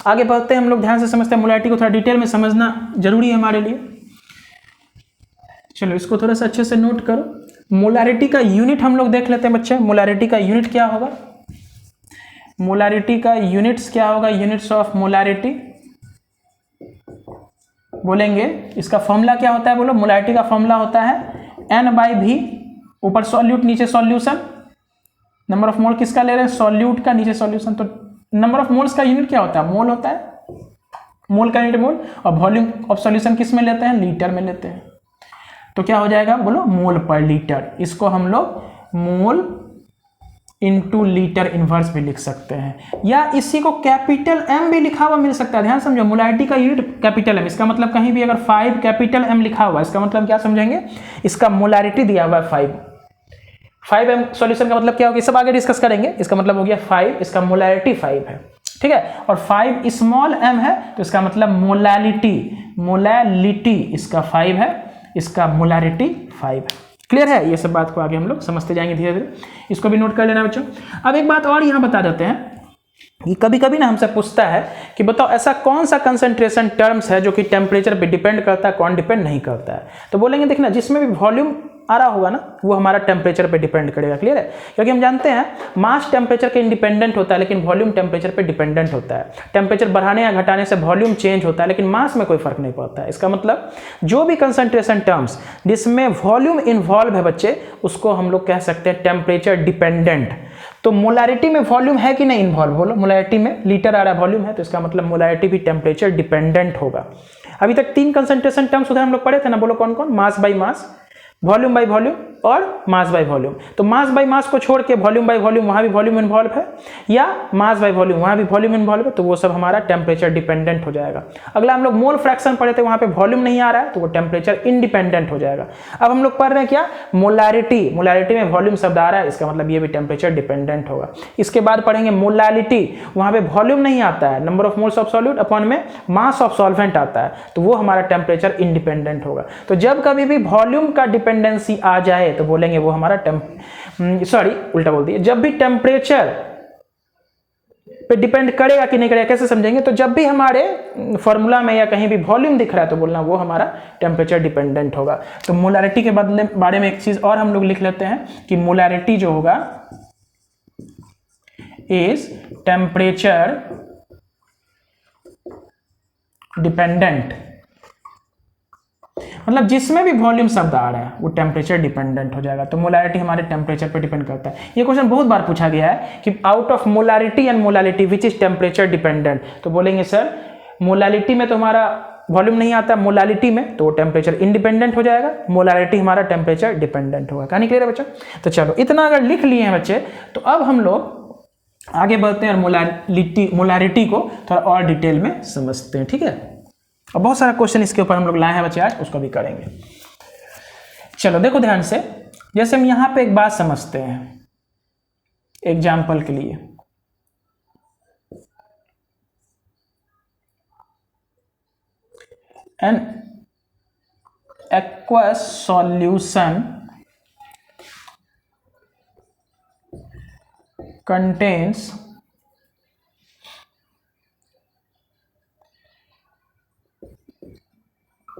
आगे बढ़ते हैं, हम लोग ध्यान से समझते हैं, मोलारिटी को थोड़ा डिटेल में समझना जरूरी है हमारे लिए। चलो इसको थोड़ा सा अच्छे से नोट करो। मोलारिटी का यूनिट हम लोग देख लेते हैं बच्चे। मोलारिटी का यूनिट क्या होगा? मोलारिटी का यूनिट्स क्या होगा? यूनिट्स ऑफ मोलारिटी बोलेंगे। इसका फॉर्मूला क्या होता है बोलो? मोलारिटी का फॉर्मूला होता है N/V, ऊपर सॉल्यूट नीचे सॉल्यूशन। नंबर ऑफ मोल किसका ले रहे हैं? सॉल्यूट का, नीचे सॉल्यूशन। तो नंबर ऑफ मोल्स का यूनिट क्या होता है? मोल होता है, मोल का यूनिट मोल। और वॉल्यूम ऑफ सॉल्यूशन किस में लेते हैं? लीटर में लेते हैं। तो क्या हो जाएगा बोलो? मोल पर लीटर। इसको हम लोग मोल इनटू लीटर इनवर्स भी लिख सकते हैं, या इसी को कैपिटल M भी लिखा हुआ मिल सकता है। ध्यान समझो, मोलारिटी का यूनिट कैपिटल M। इसका मतलब कहीं भी अगर 5 कैपिटल M लिखा हुआ है, इसका मतलब क्या समझेंगे? इसका मोलारिटी दिया हुआ है 5M सॉल्यूशन का मतलब क्या होगा? सब आगे डिस्कस करेंगे। इसका मतलब हो गया 5, इसका मोलारिटी 5 है, ठीक है। और 5 स्मॉल m है, तो इसका मतलब मोलालिटी इसका 5 है, इसका मोलारिटी 5 है। क्लियर है? ये सब बात को आगे हम लोग समझते जाएंगे धीरे धीरे। इसको भी नोट कर लेना बच्चों। अब एक बात और यहाँ बता देते हैं कि कभी कभी ना हमसे पूछता है कि बताओ ऐसा कौन सा कंसंट्रेशन टर्म्स है जो कि टेम्परेचर पे डिपेंड करता है, कौन डिपेंड नहीं करता है। तो बोलेंगे देखना, जिसमें भी वॉल्यूम आ रहा होगा ना वो हमारा टेम्परेचर पे डिपेंड करेगा। क्लियर है? क्योंकि हम जानते हैं मास टेम्परेचर के इंडिपेंडेंट होता है, लेकिन वॉल्यूम टेम्परेचर पे डिपेंडेंट होता है। टेम्परेचर बढ़ाने या घटाने से वॉल्यूम चेंज होता है, लेकिन मास में कोई फर्क नहीं पड़ता है। इसका मतलब जो भी कंसंट्रेशन टर्म्स जिसमें वॉल्यूम इन्वॉल्व है बच्चे, उसको हम लोग कह सकते हैं टेम्परेचर डिपेंडेंट। तो मोलारिटी में वॉल्यूम है कि नहीं इन्वॉल्व? बोलो, मोलारिटी में लीटर आ रहा है वॉल्यूम है, तो इसका मतलब मोलारिटी भी टेम्परेचर डिपेंडेंट होगा। अभी तक 3 कंसंट्रेशन टर्म्स उधर हम लोग पढ़े थे ना, बोलो कौन कौन? Mass by mass, volume by volume और मास बाई वॉल्यूम। तो मास बाई मास को छोड़ के वॉल्यूम बाई वॉल्यूम, वहां भी वॉल्यूम इन्वॉल्व है, या मास बाई वॉल्यूम वहां भी वॉल्यूम इन्वॉल्व है, तो वो सब हमारा टेम्परेचर डिपेंडेंट हो जाएगा। अगला हम लोग मोल फ्रैक्शन पढ़े थे, वहां पे वॉल्यूम नहीं आ रहा है, तो वो टेम्परेचर इंडिपेंडेंट हो जाएगा। अब हम लोग पढ़ रहे हैं क्या? मोलारिटी। मोलारिटी में वॉल्यूम शब्द आ रहा है, इसका मतलब ये भी टेम्परेचर डिपेंडेंट होगा। इसके बाद पढ़ेंगे मोलालिटी, वहां पे वॉल्यूम नहीं आता है, number of moles of solute upon में मास ऑफ सॉल्वेंट आता है, तो वो हमारा टेम्परेचर इंडिपेंडेंट होगा। तो जब कभी भी वॉल्यूम का डिपेंडेंसी आ जाए तो बोलेंगे वो हमारा उल्टा बोल दिया, जब भी टेम्परेचर पे डिपेंड करेगा कि नहीं करेगा, कैसे समझेंगे? तो जब भी हमारे फॉर्मूला में या कहीं भी वॉल्यूम दिख रहा है तो बोलना वो हमारा टेम्परेचर डिपेंडेंट होगा। तो मोलारिटी के बारे में एक चीज और हम लोग लिख लेते हैं कि मोलारिटी जो होगा इज टेम्परेचर डिपेंडेंट। मतलब जिसमें भी वॉल्यूम शब्द आ रहा है वो टेम्परेचर डिपेंडेंट हो जाएगा। तो मोलारिटी हमारे टेम्परेचर पर डिपेंड करता है। ये क्वेश्चन बहुत बार पूछा गया है कि out of molarity and molality which is temperature dependent. तो बोलेंगे सर मोलालिटी में तो हमारा वॉल्यूम नहीं आता, मोलालिटी में तो टेम्परेचर इंडिपेंडेंट हो जाएगा, मोलारिटी हमारा टेम्परेचर डिपेंडेंट होगा। कहानी क्लियर है बच्चों? तो चलो इतना अगर लिख लिए हैं बच्चे, तो अब हम लोग आगे बढ़ते हैं और मोलारिटी को थोड़ा और डिटेल में समझते हैं। ठीक है? और बहुत सारा क्वेश्चन इसके ऊपर हम लोग लाए हैं बच्चे, आज उसको भी करेंगे। चलो देखो ध्यान से, जैसे हम यहां पे एक बात समझते हैं एग्जाम्पल के लिए। An aqueous solution contains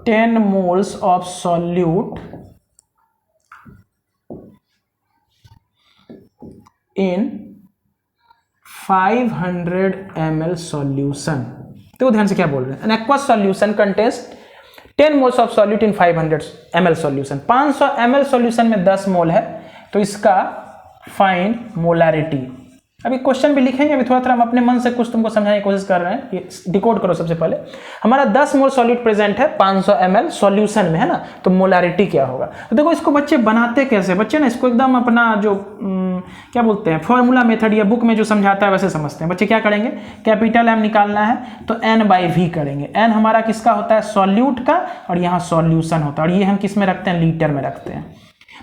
10 moles of solute in 500 ml solution। तो ध्यान से क्या बोल रहे हैं? An aqueous solution contains 10 moles of solute in 500 ml solution। 500 ml solution में 10 मोल है, तो इसका फाइंड मोलारिटी। अभी क्वेश्चन भी लिखेंगे, अभी थोड़ा थोड़ा हम अपने मन से कुछ तुमको समझाने की कोशिश कर रहे हैं। ये डिकोड करो सबसे पहले। हमारा 10 मोल सॉल्यूट प्रेजेंट है 500 ml सॉल्यूशन में, है ना? तो मोलारिटी क्या होगा? तो देखो इसको बच्चे बनाते कैसे? बच्चे ना इसको एकदम अपना जो क्या बोलते हैं फॉर्मूला मेथड या बुक में जो समझाता है वैसे समझते हैं। बच्चे क्या करेंगे? कैपिटल M निकालना है तो N/V करेंगे। N हमारा किसका होता है? सॉल्यूट का, और यहाँ सॉल्यूशन होता है, और ये हम किस में रखते हैं? लीटर में रखते हैं।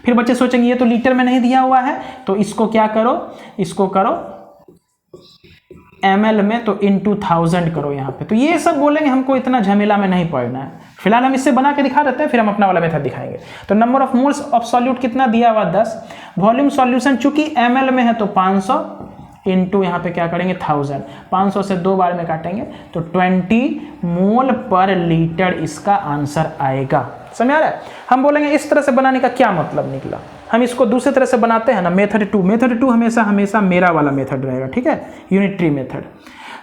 फिर बच्चे सोचेंगे ये तो लीटर में नहीं दिया हुआ है, तो इसको क्या करो? इसको करो ml में तो इंटू 1000 करो यहाँ पे। तो ये सब बोलेंगे, हमको इतना झमेला में नहीं पड़ना है। फिलहाल हम इससे बना के दिखा देते हैं, फिर हम अपना वाला मेथड दिखाएंगे। तो number of moles of solute कितना दिया हुआ 10, वॉल्यूम सॉल्यूशन चूंकि ml में है तो 500 इंटू यहाँ पे क्या करेंगे 1000, 500 से 2 बार में काटेंगे तो 20 मोल पर लीटर इसका आंसर आएगा। समझ आ रहा है? हम बोलेंगे इस तरह से बनाने का क्या मतलब निकला। हम इसको दूसरी तरह से बनाते हैं ना, मेथड 2 हमेशा मेरा वाला मेथड रहेगा, ठीक है, यूनिटरी मेथड।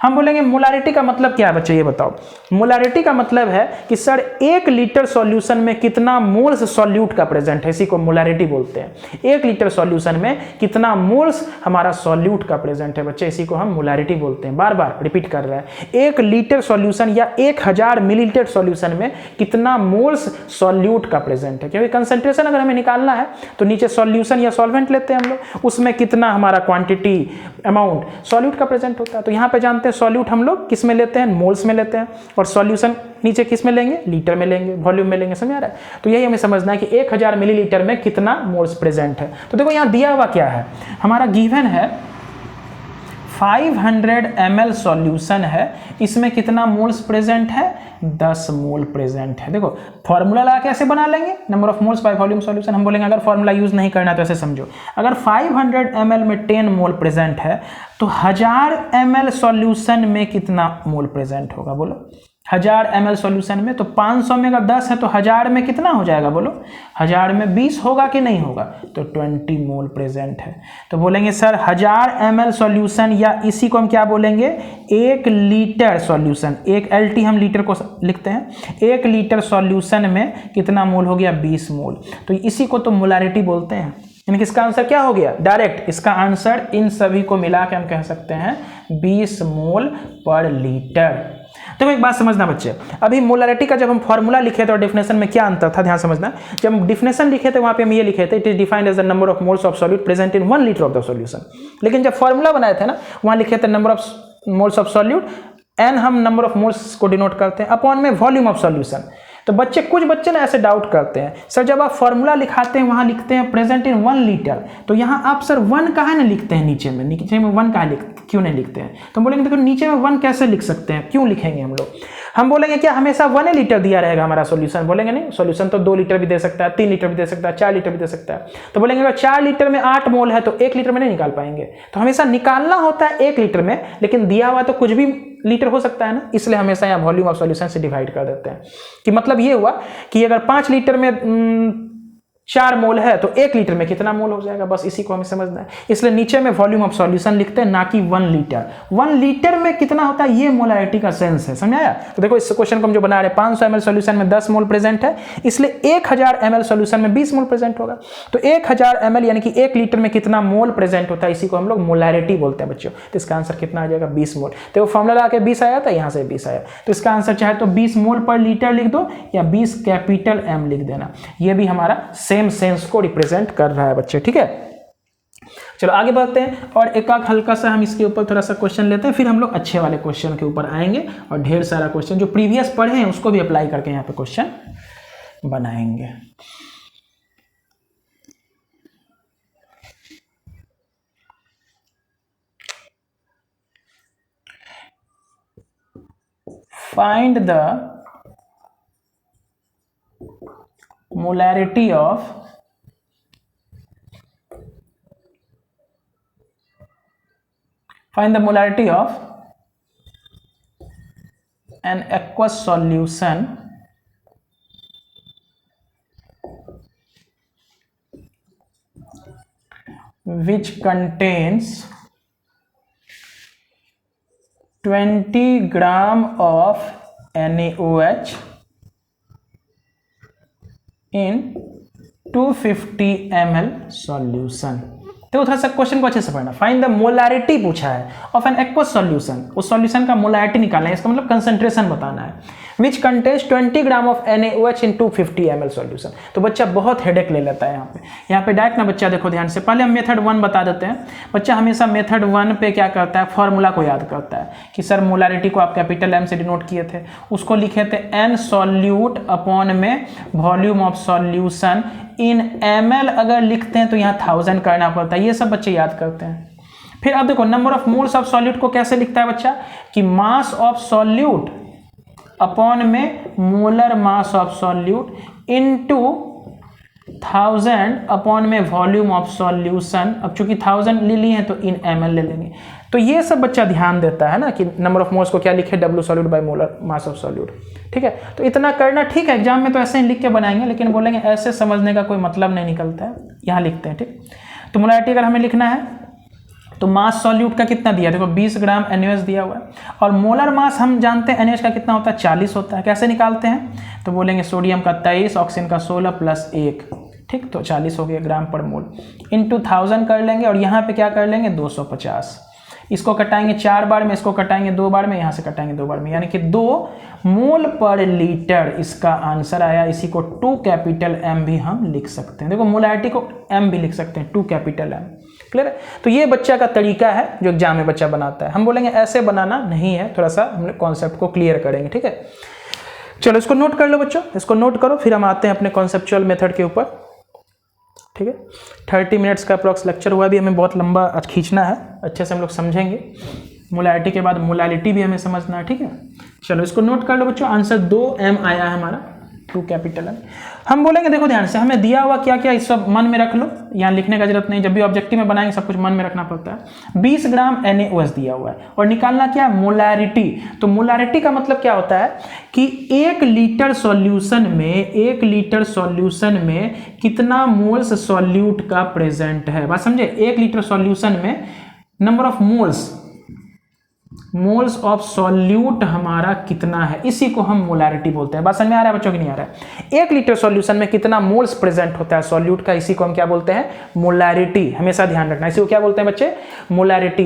हम बोलेंगे मोलारिटी का मतलब क्या है बच्चे, ये बताओ। मोलारिटी का मतलब है कि सर 1 लीटर सॉल्यूशन में कितना मोल्स सॉल्यूट का प्रेजेंट है, इसी को मोलारिटी बोलते हैं। 1 लीटर सॉल्यूशन में कितना मोल्स हमारा सॉल्यूट का प्रेजेंट है बच्चे, इसी को हम मोलारिटी बोलते हैं। बार बार रिपीट कर रहे हैं, 1 लीटर सॉल्यूशन या 1000 मिलीलीटर सॉल्यूशन में कितना मोल्स सॉल्यूट का प्रेजेंट है। क्योंकि कंसंट्रेशन अगर हमें निकालना है तो नीचे सॉल्यूशन या सॉल्वेंट लेते हैं हम लोग, उसमें कितना हमारा क्वांटिटी अमाउंट सॉल्यूट का प्रेजेंट होता है। तो यहाँ पे जानते हैं सॉल्यूट हम लोग किस में लेते हैं, मोल्स में लेते हैं, और सॉल्यूशन नीचे किस में लेंगे, लीटर में लेंगे, वॉल्यूम में लेंगे। समझ आ रहा है? तो यही हमें समझना है कि 1000 मिलीलीटर में कितना मोल्स प्रेजेंट है। तो देखो यहाँ दिया हुआ क्या है, हमारा गिवन है 500 ml सॉल्यूशन है, इसमें कितना मोल्स प्रेजेंट है, 10 मोल प्रेजेंट है। देखो फॉर्मूला ला कैसे बना लेंगे, number of moles by volume solution. हम बोलेंगे अगर फॉर्मूला यूज नहीं करना तो ऐसे समझो, अगर 500 ml में 10 मोल प्रेजेंट है तो 1000 ml सॉल्यूशन में कितना मोल प्रेजेंट होगा, बोलो। 1000 ml सॉल्यूशन में तो 500 में अगर 10 है तो 1000 में कितना हो जाएगा, बोलो। 1000 में 20 होगा कि नहीं होगा, तो 20 मोल प्रेजेंट है। तो बोलेंगे सर 1000 ml सॉल्यूशन, या इसी को हम क्या बोलेंगे, 1 लीटर सॉल्यूशन, 1 LT हम लीटर को लिखते हैं, 1 लीटर सॉल्यूशन में कितना मोल हो गया, 20 मोल। तो इसी को तो मोलारिटी बोलते हैं। यानी कि इसका आंसर क्या हो गया, डायरेक्ट इसका आंसर इन सभी को मिला के हम कह सकते हैं 20 मोल पर लीटर। तो एक बात समझना बच्चे, अभी मोलारिटी का जब हम फॉर्मूला लिखे थे और डेफिनेशन में क्या अंतर था, ध्यान समझना। जब हम डेफिनेशन लिखे थे वहां पे हम ये लिखे थे, it is defined as the number of moles of solute present in 1 litre of the solution. लेकिन जब फॉर्मूला बनाए थे ना, वहां लिखे थे number of moles of solute, n हम नंबर ऑफ मोल्स को डिनोट करते हैं, अपॉन में वॉल्यूम ऑफ सॉल्यूशन। तो बच्चे, कुछ बच्चे ना ऐसे डाउट करते हैं, सर जब आप फॉर्मूला लिखाते हैं वहां लिखते हैं प्रेजेंट इन 1 लीटर, तो यहाँ आप सर 1 कहाँ ना लिखते हैं, नीचे में 1 कहाँ क्यों नहीं लिखते हैं। तो बोलेंगे देखो नीचे में 1 कैसे लिख सकते हैं, क्यों लिखेंगे हम लोग। हम बोलेंगे क्या हमेशा 1 लीटर दिया रहेगा हमारा सॉल्यूशन, बोलेंगे नहीं, सॉल्यूशन तो 2 लीटर भी दे सकता है, 3 लीटर भी दे सकता है, 4 लीटर भी दे सकता है। तो बोलेंगे अगर 4 लीटर में 8 मोल है तो 1 लीटर में नहीं निकाल पाएंगे। तो हमेशा निकालना होता है 1 लीटर में, लेकिन दिया हुआ तो कुछ भी लीटर हो सकता है ना, इसलिए हमेशा यहाँ वॉल्यूम ऑफ सॉल्यूशन से डिवाइड कर देते हैं। कि मतलब ये हुआ कि अगर 5 लीटर में 4 मोल है तो 1 लीटर में कितना मोल हो जाएगा, बस इसी को हमें समझना है। इसलिए नीचे में वॉल्यूम ऑफ सॉल्यूशन लिखते हैं, ना कि 1 लीटर। 1 लीटर में कितना होता है, ये मोलारिटी का सेंस है, समझाया। तो देखो इस क्वेश्चन को हम जो बना रहे हैं, 500 ml सॉल्यूशन में 10 मोल प्रेजेंट है, इसलिए 1000 ml सॉल्यूशन में 20 मोल प्रेजेंट होगा। तो 1000 ml यानी कि 1 लीटर में कितना मोल प्रेजेंट होता है, इसी को हम लोग मोलारिटी बोलते हैं बच्चों। तो इसका आंसर कितना आ जाएगा, 20 मोल। तो वो फॉर्मूला लगा के 20 आया था, यहाँ से 20 आया, तो इसका आंसर चाहे तो 20 मोल पर लीटर लिख दो या 20 कैपिटल M लिख देना, ये भी हमारा सेम सेंस को रिप्रेजेंट कर रहा है बच्चे, ठीक है। चलो आगे बढ़ते हैं, और एक हल्का सा हम इसके ऊपर थोड़ा सा क्वेश्चन लेते हैं, फिर हम लोग अच्छे वाले क्वेश्चन के ऊपर आएंगे और ढेर सारा क्वेश्चन जो प्रीवियस पढ़े हैं उसको भी अप्लाई करके यहाँ पे क्वेश्चन बनाएंगे। Find the molarity of an aqueous solution which contains 20 gram of NaOH in 250 ml solution। तो थोड़ा सा क्वेश्चन को अच्छे से पढ़ना। फाइंड द मोलैरिटी पूछा है ऑफ एन एक्वस सॉल्यूशन, उस सॉल्यूशन का मोलैरिटी निकालना है, इसका मतलब कंसंट्रेशन बताना है। Which contains 20 gram of NaOH in 250 ml solution. तो बच्चा बहुत हेडेक ले लेता है यहाँ पे डायरेक्ट ना बच्चा देखो ध्यान से, पहले हम मेथड 1 बता देते हैं। बच्चा हमेशा मेथड 1 पे क्या करता है, फॉर्मूला को याद करता है कि सर मोलैरिटी को आप कैपिटल M से डिनोट किए थे, उसको लिखे थे N सॉल्यूट अपॉन में volume of solution in ml। अगर लिखते हैं तो यहाँ 1000 करना पड़ता है, ये सब बच्चे याद करते हैं। फिर अब देखो number of moles of solute को कैसे लिखता है बच्चा, कि मास ऑफ सॉल्यूट अपॉन में molar mass of solute into 1000 upon में वॉल्यूम ऑफ सॉल्यूशन। अब चूंकि 1000 ले लिए हैं तो इन ml ले लेंगे। तो ये सब बच्चा ध्यान देता है ना कि नंबर ऑफ मोल्स को क्या लिखे, W solute by molar mass of solute. ठीक है, तो इतना करना ठीक है, एग्जाम में तो ऐसे ही लिख के बनाएंगे, लेकिन बोलेंगे ऐसे समझने का कोई मतलब नहीं निकलता है, यहाँ लिखते हैं। ठीक, तो मोलैरिटी अगर हमें लिखना है तो मास सॉल्यूट का कितना दिया, देखो 20 ग्राम NaOH दिया हुआ है, और मोलर मास हम जानते हैं NaOH का कितना होता है, 40 होता है। कैसे निकालते हैं, तो बोलेंगे सोडियम का 23, ऑक्सीजन का 16 प्लस 1, ठीक, तो 40 हो गया ग्राम पर मोल, इनटू 1000 कर लेंगे, और यहाँ पे क्या कर लेंगे 250। इसको कटाएंगे 4 बार में, इसको कटाएंगे 2 बार में, यहाँ से कटाएंगे 2 बार में, यानी कि 2 मोल पर लीटर इसका आंसर आया। इसी को 2 कैपिटल M भी हम लिख सकते हैं। देखो मोलैरिटी को M भी लिख सकते हैं, 2 कैपिटल M। क्लियर है, तो ये बच्चा का तरीका है जो एग्जाम में बच्चा बनाता है। हम बोलेंगे ऐसे बनाना नहीं है, थोड़ा सा हम कॉन्सेप्ट को क्लियर करेंगे। ठीक है, चलो इसको नोट कर लो बच्चों, इसको नोट करो, फिर हम आते हैं अपने कॉन्सेप्चुअल मेथड के ऊपर। ठीक है, 30 मिनट्स का अप्रॉक्स लेक्चर हुआ, भी हमें बहुत लंबा खींचना है, अच्छे से हम लोग समझेंगे। मोलैरिटी के बाद मोलैलिटी भी हमें समझना है। ठीक है, चलो इसको नोट कर लो बच्चों, आंसर 2M आया है हमारा, 2 कैपिटल M। हम बोलेंगे देखो ध्यान से, हमें दिया हुआ क्या क्या इस सब मन में रख लो, यहाँ लिखने का जरूरत नहीं, जब भी ऑब्जेक्टिव में बनाएंगे सब कुछ मन में रखना पड़ता है। 20 ग्राम NaOH दिया हुआ है, और निकालना क्या, मोलैरिटी। तो मोलैरिटी का मतलब क्या होता है कि 1 लीटर सॉल्यूशन में कितना मोल्स सॉल्यूट का प्रेजेंट है। बात समझे, 1 लीटर सॉल्यूशन में number of moles of solute हमारा कितना है, इसी को हम मोलैरिटी बोलते हैं। बात समझ में आ रहा है बच्चों की नहीं आ रहा है, 1 लीटर सॉल्यूशन में कितना मोल्स प्रेजेंट होता है सॉल्यूट का, इसी को हम क्या बोलते हैं, मोलैरिटी। हमेशा ध्यान रखना, इसी को क्या बोलते हैं बच्चे, मोलैरिटी।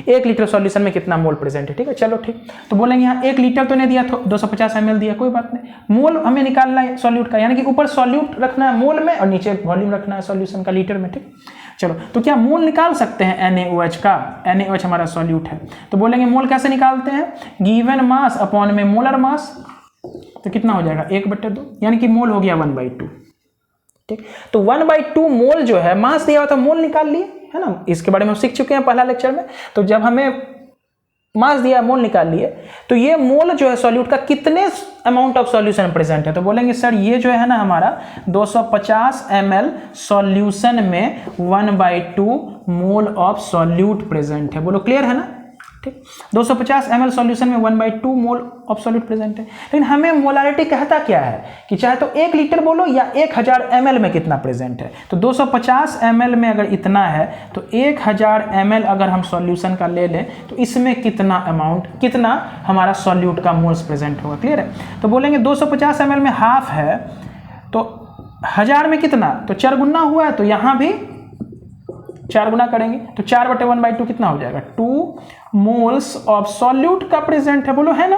1 लीटर सॉल्यूशन में कितना मोल प्रेजेंट है। ठीक है, चलो ठीक, तो बोलेंगे यहाँ 1 लीटर तो नहीं दिया, 250 ml दिया, कोई बात नहीं, मोल हमें निकालना है सॉल्यूट का, यानी कि ऊपर सॉल्यूट रखना है मोल में और नीचे वॉल्यूम रखना है सॉल्यूशन का लीटर में। ठीक, चलो तो क्या मोल निकाल सकते हैं NaOH का, NaOH हमारा सॉल्यूट है, तो बोलेंगे मोल कैसे निकालते हैं, गिवन मास अपॉन में मोलर मास, तो कितना हो जाएगा 1/2, यानी कि मोल हो गया 1/2। ठीक, तो 1/2 मोल जो है, मास दिया हुआ था मोल निकाल लिए, है ना, इसके बारे में हम सीख चुके हैं पहला लेक्चर में। तो जब हमें मास दिया मोल निकाल लिए, तो ये मोल जो है सॉल्यूट का कितने अमाउंट ऑफ सॉल्यूशन प्रेजेंट है, तो बोलेंगे सर ये जो है ना हमारा 250 ml सॉल्यूशन में 1/2 मोल ऑफ सॉल्यूट प्रेजेंट है। बोलो क्लियर है ना। ठीक, 250 ml सॉल्यूशन में 1/2 मोल ऑफ सॉल्यूट प्रेजेंट है। लेकिन हमें मोलैरिटी कहता क्या है कि चाहे तो 1 लीटर बोलो या 1000 ml में कितना प्रेजेंट है। तो 250 ml में अगर इतना है तो 1000 ml अगर हम सॉल्यूशन का ले लें तो इसमें कितना अमाउंट, कितना हमारा सॉल्यूट का मोल्स प्रेजेंट होगा। क्लियर है, तो बोलेंगे 250 ml में हाफ है, तो 1000 में कितना, तो 4 गुना हुआ है, तो यहाँ भी 4 गुना करेंगे, तो 4/1/2 कितना हो जाएगा, 2 मोल्स ऑफ सॉल्यूट का प्रेजेंट है। बोलो है ना,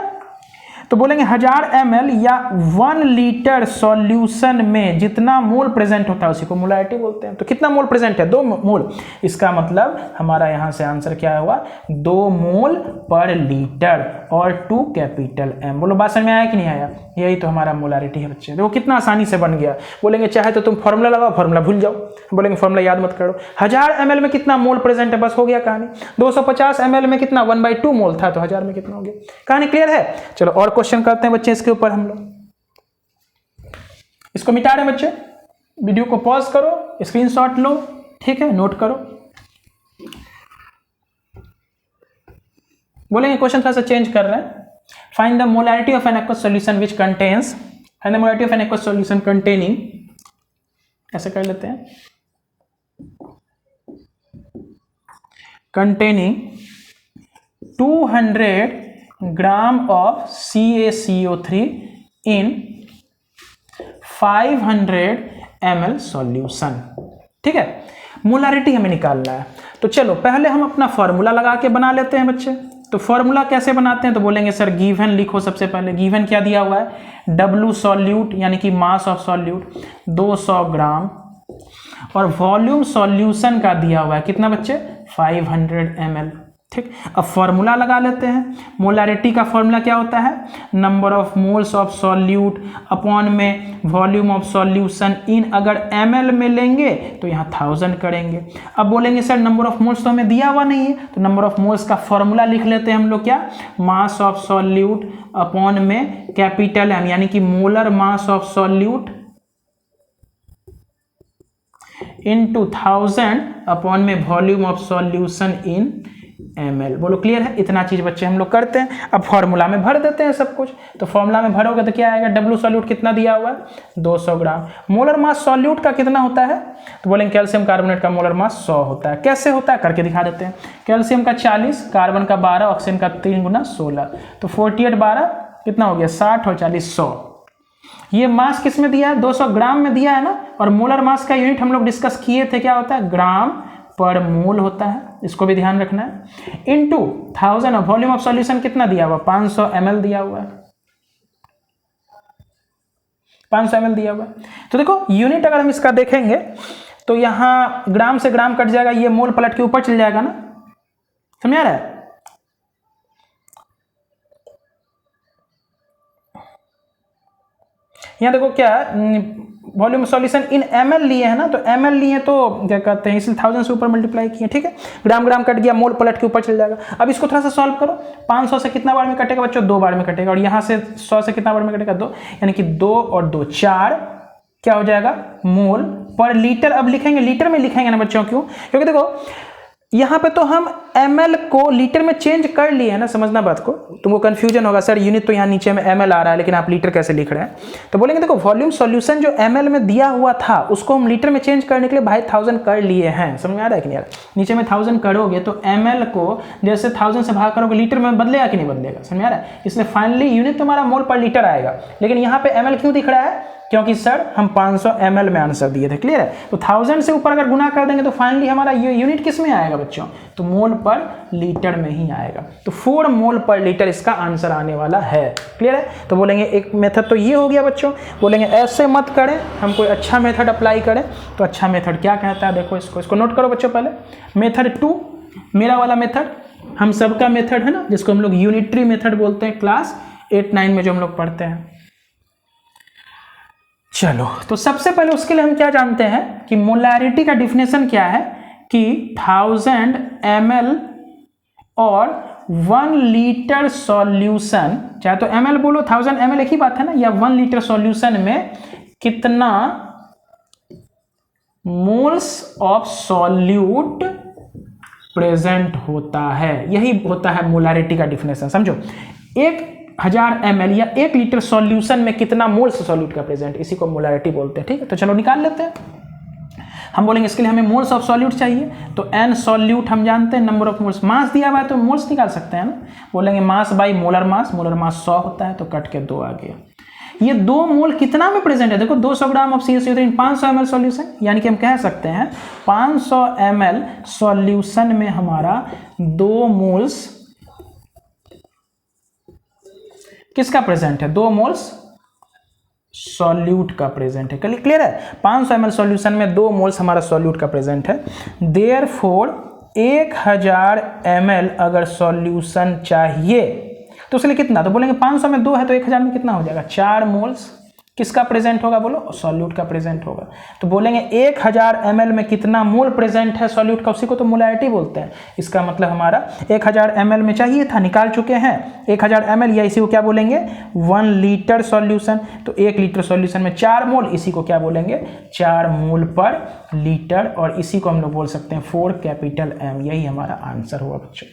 तो बोलेंगे 1000 ml या 1 लीटर सॉल्यूशन में जितना मोल प्रेजेंट होता है उसी को मोलैरिटी बोलते हैं। तो कितना मोल प्रेजेंट है, 2 मोल, इसका मतलब हमारा यहां से आंसर क्या हुआ, 2 मोल पर लीटर और 2 कैपिटल M। बोलो बात समझ में आया कि नहीं आया, यही तो हमारा मोलैरिटी है बच्चे। देखो कितना आसानी से बन गया। बोलेंगे चाहे तो तुम फॉर्मूला लगाओ, फॉर्मूला भूल जाओ, बोलेंगे फॉर्मूला याद मत करो। 1000 ml में कितना मोल प्रेजेंट है, बस हो गया कहानी। 250 ml में कितना, 1/2 मोल था, तो 1000 में कितना हो गया, कहानी क्लियर है। चलो और क्वेश्चन करते हैं बच्चे इसके ऊपर हम लोग। इसको मिटा रहे हैं बच्चे, वीडियो को पॉज करो, स्क्रीनशॉट लो, ठीक है, नोट करो। बोलेंगे क्वेश्चन थोड़ा सा चेंज कर रहे हैं। Find the molarity of an aqueous solution which contains, find the molarity of an aqueous solution containing, ऐसे कर लेते हैं, containing 200 gram of CaCO3 in 500 ml solution. ठीक है, मोलैरिटी हमें निकालना है। तो चलो पहले हम अपना फॉर्मूला लगा के बना लेते हैं बच्चे। तो फॉर्मूला कैसे बनाते हैं, तो बोलेंगे सर गिवन लिखो। सबसे पहले गिवन क्या दिया हुआ है, W सॉल्यूट यानी कि मास ऑफ सॉल्यूट 200 ग्राम, और वॉल्यूम सॉल्यूशन का दिया हुआ है कितना बच्चे, 500 ml। ठीक, अब फॉर्मूला लगा लेते हैं। मोलैरिटी का फॉर्मूला क्या होता है, number of moles of solute upon में वॉल्यूम ऑफ सॉल्यूशन इन, अगर ml में लेंगे तो यहाँ 1000 करेंगे। अब बोलेंगे सर नंबर ऑफ मोल्स तो हमें दिया हुआ नहीं है, तो नंबर ऑफ मोल्स का फॉर्मूला लिख लेते हैं हम लोग, क्या, मास ऑफ सॉल्यूट अपॉन में कैपिटल M, यानी कि molar mass of solute into 1000 upon में volume of solution in ml। बोलो क्लियर है? इतना चीज बच्चे हम लोग करते हैं। अब फॉर्मूला में भर देते हैं सब कुछ। तो फॉर्मूला में भरोगे तो क्या आएगा, W सॉल्यूट कितना दिया हुआ है, 200 ग्राम। मोलर मास सॉल्यूट का कितना होता है, तो बोलेंगे कैल्शियम कार्बोनेट का मोलर मास 100 होता है। कैसे होता है करके दिखा देते हैं। कैल्शियम का 40, कार्बन का 12, ऑक्सीजन का 3 गुना 16, तो 48 12 कितना हो गया, 60 और 40 100। ये मास किस में दिया है, 200 ग्राम में दिया है ना। और मोलर मास का यूनिट हम लोग डिस्कस किए थे, क्या होता है, ग्राम पर मोल होता है, इसको भी ध्यान रखना है। इनटू 1000 और वॉल्यूम ऑफ सॉल्यूशन कितना दिया हुआ, 500 ml दिया हुआ है, 500 ml दिया हुआ है। तो देखो यूनिट अगर हम इसका देखेंगे तो यहां ग्राम से ग्राम कट जाएगा, ये मोल पलट के ऊपर चल जाएगा ना, समझ आ रहा है। यहां देखो क्या वॉल्यूम सॉल्यूशन इन ml लिए है ना, तो ml लिए तो क्या कहते हैं, इसलिए 1000 से ऊपर मल्टीप्लाई किए, ठीक है। ग्राम ग्राम कट गया, मोल पलट के ऊपर चल जाएगा। अब इसको थोड़ा सा सॉल्व करो। 500 से कितना बार में कटेगा बच्चों, 2 बार में कटेगा। और यहाँ से 100 से कितना बार में कटेगा, 2, यानी कि 2 और 2 4 क्या हो जाएगा, मोल पर लीटर। अब लिखेंगे लीटर में लिखेंगे ना बच्चों, क्यों, क्योंकि देखो यहाँ पे तो हम ml को लीटर में चेंज कर लिए है ना, समझना बात को। तुमको कंफ्यूजन होगा, सर यूनिट तो यहाँ नीचे में ml आ रहा है लेकिन आप लीटर कैसे लिख रहे हैं। तो बोलेंगे देखो वॉल्यूम सॉल्यूशन जो ml में दिया हुआ था उसको हम लीटर में चेंज करने के लिए भाई 1000 कर लिए हैं। समझ में आ रहा है कि नहीं यार, नीचे में 1000 करोगे तो ml को जैसे 1000 से भाग करोगे लीटर में बदलेगा कि नहीं बदलेगा, समझ में आ रहा है। इसलिए फाइनली यूनिट तुम्हारा मोल पर लीटर आएगा। लेकिन यहाँ पे ml क्यों दिख रहा है, क्योंकि सर हम 500 ml में आंसर दिए थे, क्लियर है। तो 1000 से ऊपर अगर गुना कर देंगे तो फाइनली हमारा ये यूनिट किस में आएगा बच्चों, तो मोल पर लीटर में ही आएगा। तो 4 मोल पर लीटर इसका आंसर आने वाला है, क्लियर है। तो बोलेंगे एक मेथड तो ये हो गया बच्चों। बोलेंगे ऐसे मत करें, हम कोई अच्छा मेथड अप्लाई करें। तो अच्छा मेथड क्या कहता है, देखो इसको नोट करो बच्चों। पहले मेथड 2 मेरा वाला मेथड, हम सबका मेथड है ना, जिसको हम लोग यूनिटरी मेथड बोलते हैं, क्लास 8-9 में जो हम लोग पढ़ते हैं। चलो तो सबसे पहले उसके लिए हम क्या जानते हैं कि मोलैरिटी का डिफिनेशन क्या है, कि 1000 ml और 1 लीटर सॉल्यूशन, चाहे तो ml बोलो 1000 ml एक ही बात है ना, या 1 लीटर सॉल्यूशन में कितना मोल्स ऑफ सॉल्यूट प्रेजेंट होता है, यही होता है मोलैरिटी का डिफिनेशन। समझो 1000 ml या 1 लीटर सॉल्यूशन में कितना मोल्स सॉल्यूट का प्रेजेंट, इसी को मोलैरिटी बोलते हैं, ठीक है। तो चलो निकाल लेते हैं। हम बोलेंगे इसके लिए हमें मोल्स ऑफ सॉल्यूट चाहिए, तो n सॉल्यूट हम जानते हैं, नंबर ऑफ मोल्स, मास दिया हुआ है तो मोल्स निकाल सकते हैं ना। बोलेंगे मास बाई मोलर मास 100 होता है, तो कट के 2 आ गया। ये 2 मोल कितना में प्रेजेंट है, देखो 200 gram of CaCO3 500 ml solution, यानी कि हम कह सकते हैं 500 ml सॉल्यूशन में हमारा 2 मोल्स किसका प्रेजेंट है, 2 मोल्स सॉल्यूट का प्रेजेंट है, क्लियर है। 500 ml सॉल्यूशन में 2 मोल्स हमारा सॉल्यूट का प्रेजेंट है। देयरफॉर 1000 ml अगर सॉल्यूशन चाहिए तो उसके लिए कितना, तो बोलेंगे 500 में 2 है तो 1000 में कितना हो जाएगा, 4 मोल्स किसका प्रेजेंट होगा, बोलो सॉल्यूट का प्रेजेंट होगा। तो बोलेंगे 1000 ml में कितना मोल प्रेजेंट है सॉल्यूट का, उसी को तो मोलैरिटी बोलते हैं। इसका मतलब हमारा 1000 ml में चाहिए था, निकाल चुके हैं 1000 ml, या इसी को क्या बोलेंगे 1 लीटर सॉल्यूशन। तो 1 लीटर सॉल्यूशन में 4 मोल, इसी को क्या बोलेंगे 4 मोल पर लीटर, और इसी को हम लोग बोल सकते हैं 4 कैपिटल M। यही हमारा आंसर हुआ बच्चों।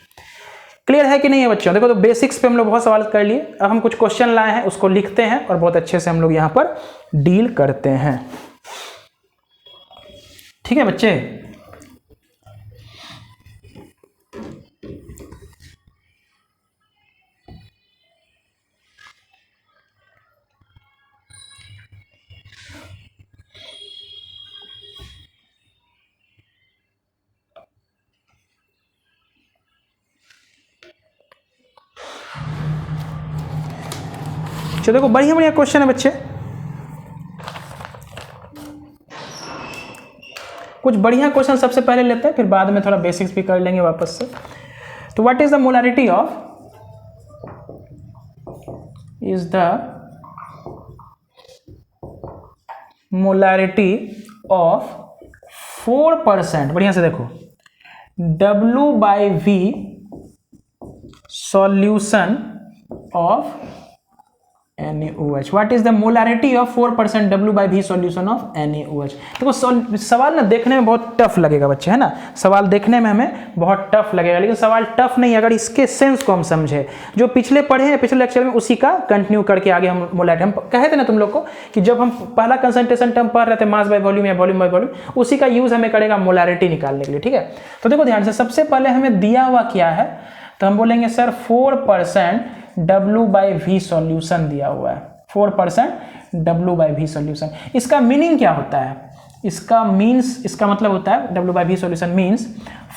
क्लियर है कि नहीं है बच्चों। देखो तो बेसिक्स पे हम लोग बहुत सवाल कर लिए, अब हम कुछ क्वेश्चन लाए हैं उसको लिखते हैं और बहुत अच्छे से हम लोग यहाँ पर डील करते हैं, ठीक है बच्चे। चलो देखो बढ़िया बढ़िया क्वेश्चन है बच्चे, कुछ बढ़िया क्वेश्चन सबसे पहले लेते हैं, फिर बाद में थोड़ा बेसिक्स भी कर लेंगे वापस से। तो what is the molarity of, is the molarity of 4%, बढ़िया से देखो, W/V solution of NaOH। What is the molarity of 4% W/V solution of NaOH। देखो सवाल ना देखने में बहुत टफ लगेगा बच्चे, है ना, सवाल देखने में हमें बहुत टफ लगेगा, लेकिन सवाल टफ नहीं अगर इसके सेंस को हम समझे, जो पिछले पढ़े हैं पिछले लेक्चर में उसी का कंटिन्यू करके आगे हम मोलारिटी, हम कहे थे ना तुम लोग को कि जब हम पहला कंसंट्रेशन टर्म पढ़ रहे थे मास बाय वॉल्यूम या वॉल्यूम बाय वॉल्यूम, उसी का यूज हमें करेगा मोलारिटी निकालने के लिए, ठीक है। तो देखो ध्यान से, सबसे पहले हमें दिया हुआ क्या है, तो हम बोलेंगे सर 4% W/V सॉल्यूशन दिया हुआ है, 4% W/V सॉल्यूशन। इसका मीनिंग क्या होता है, इसका मीन्स, इसका मतलब होता है W/V सॉल्यूशन मीन्स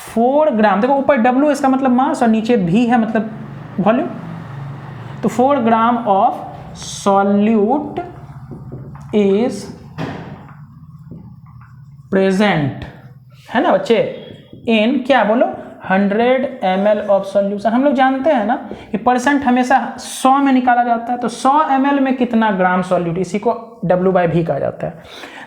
4 ग्राम, देखो ऊपर W इसका मतलब मास और नीचे V है मतलब वॉल्यूम, तो 4 gram of solute is present, है ना बच्चे, इन क्या बोलो 100 ml ऑफ सॉल्यूशन। हम लोग जानते हैं ना कि परसेंट हमेशा 100 में निकाला जाता है, तो 100 ml में कितना ग्राम सॉल्यूट, इसी को W/V कहा जाता है।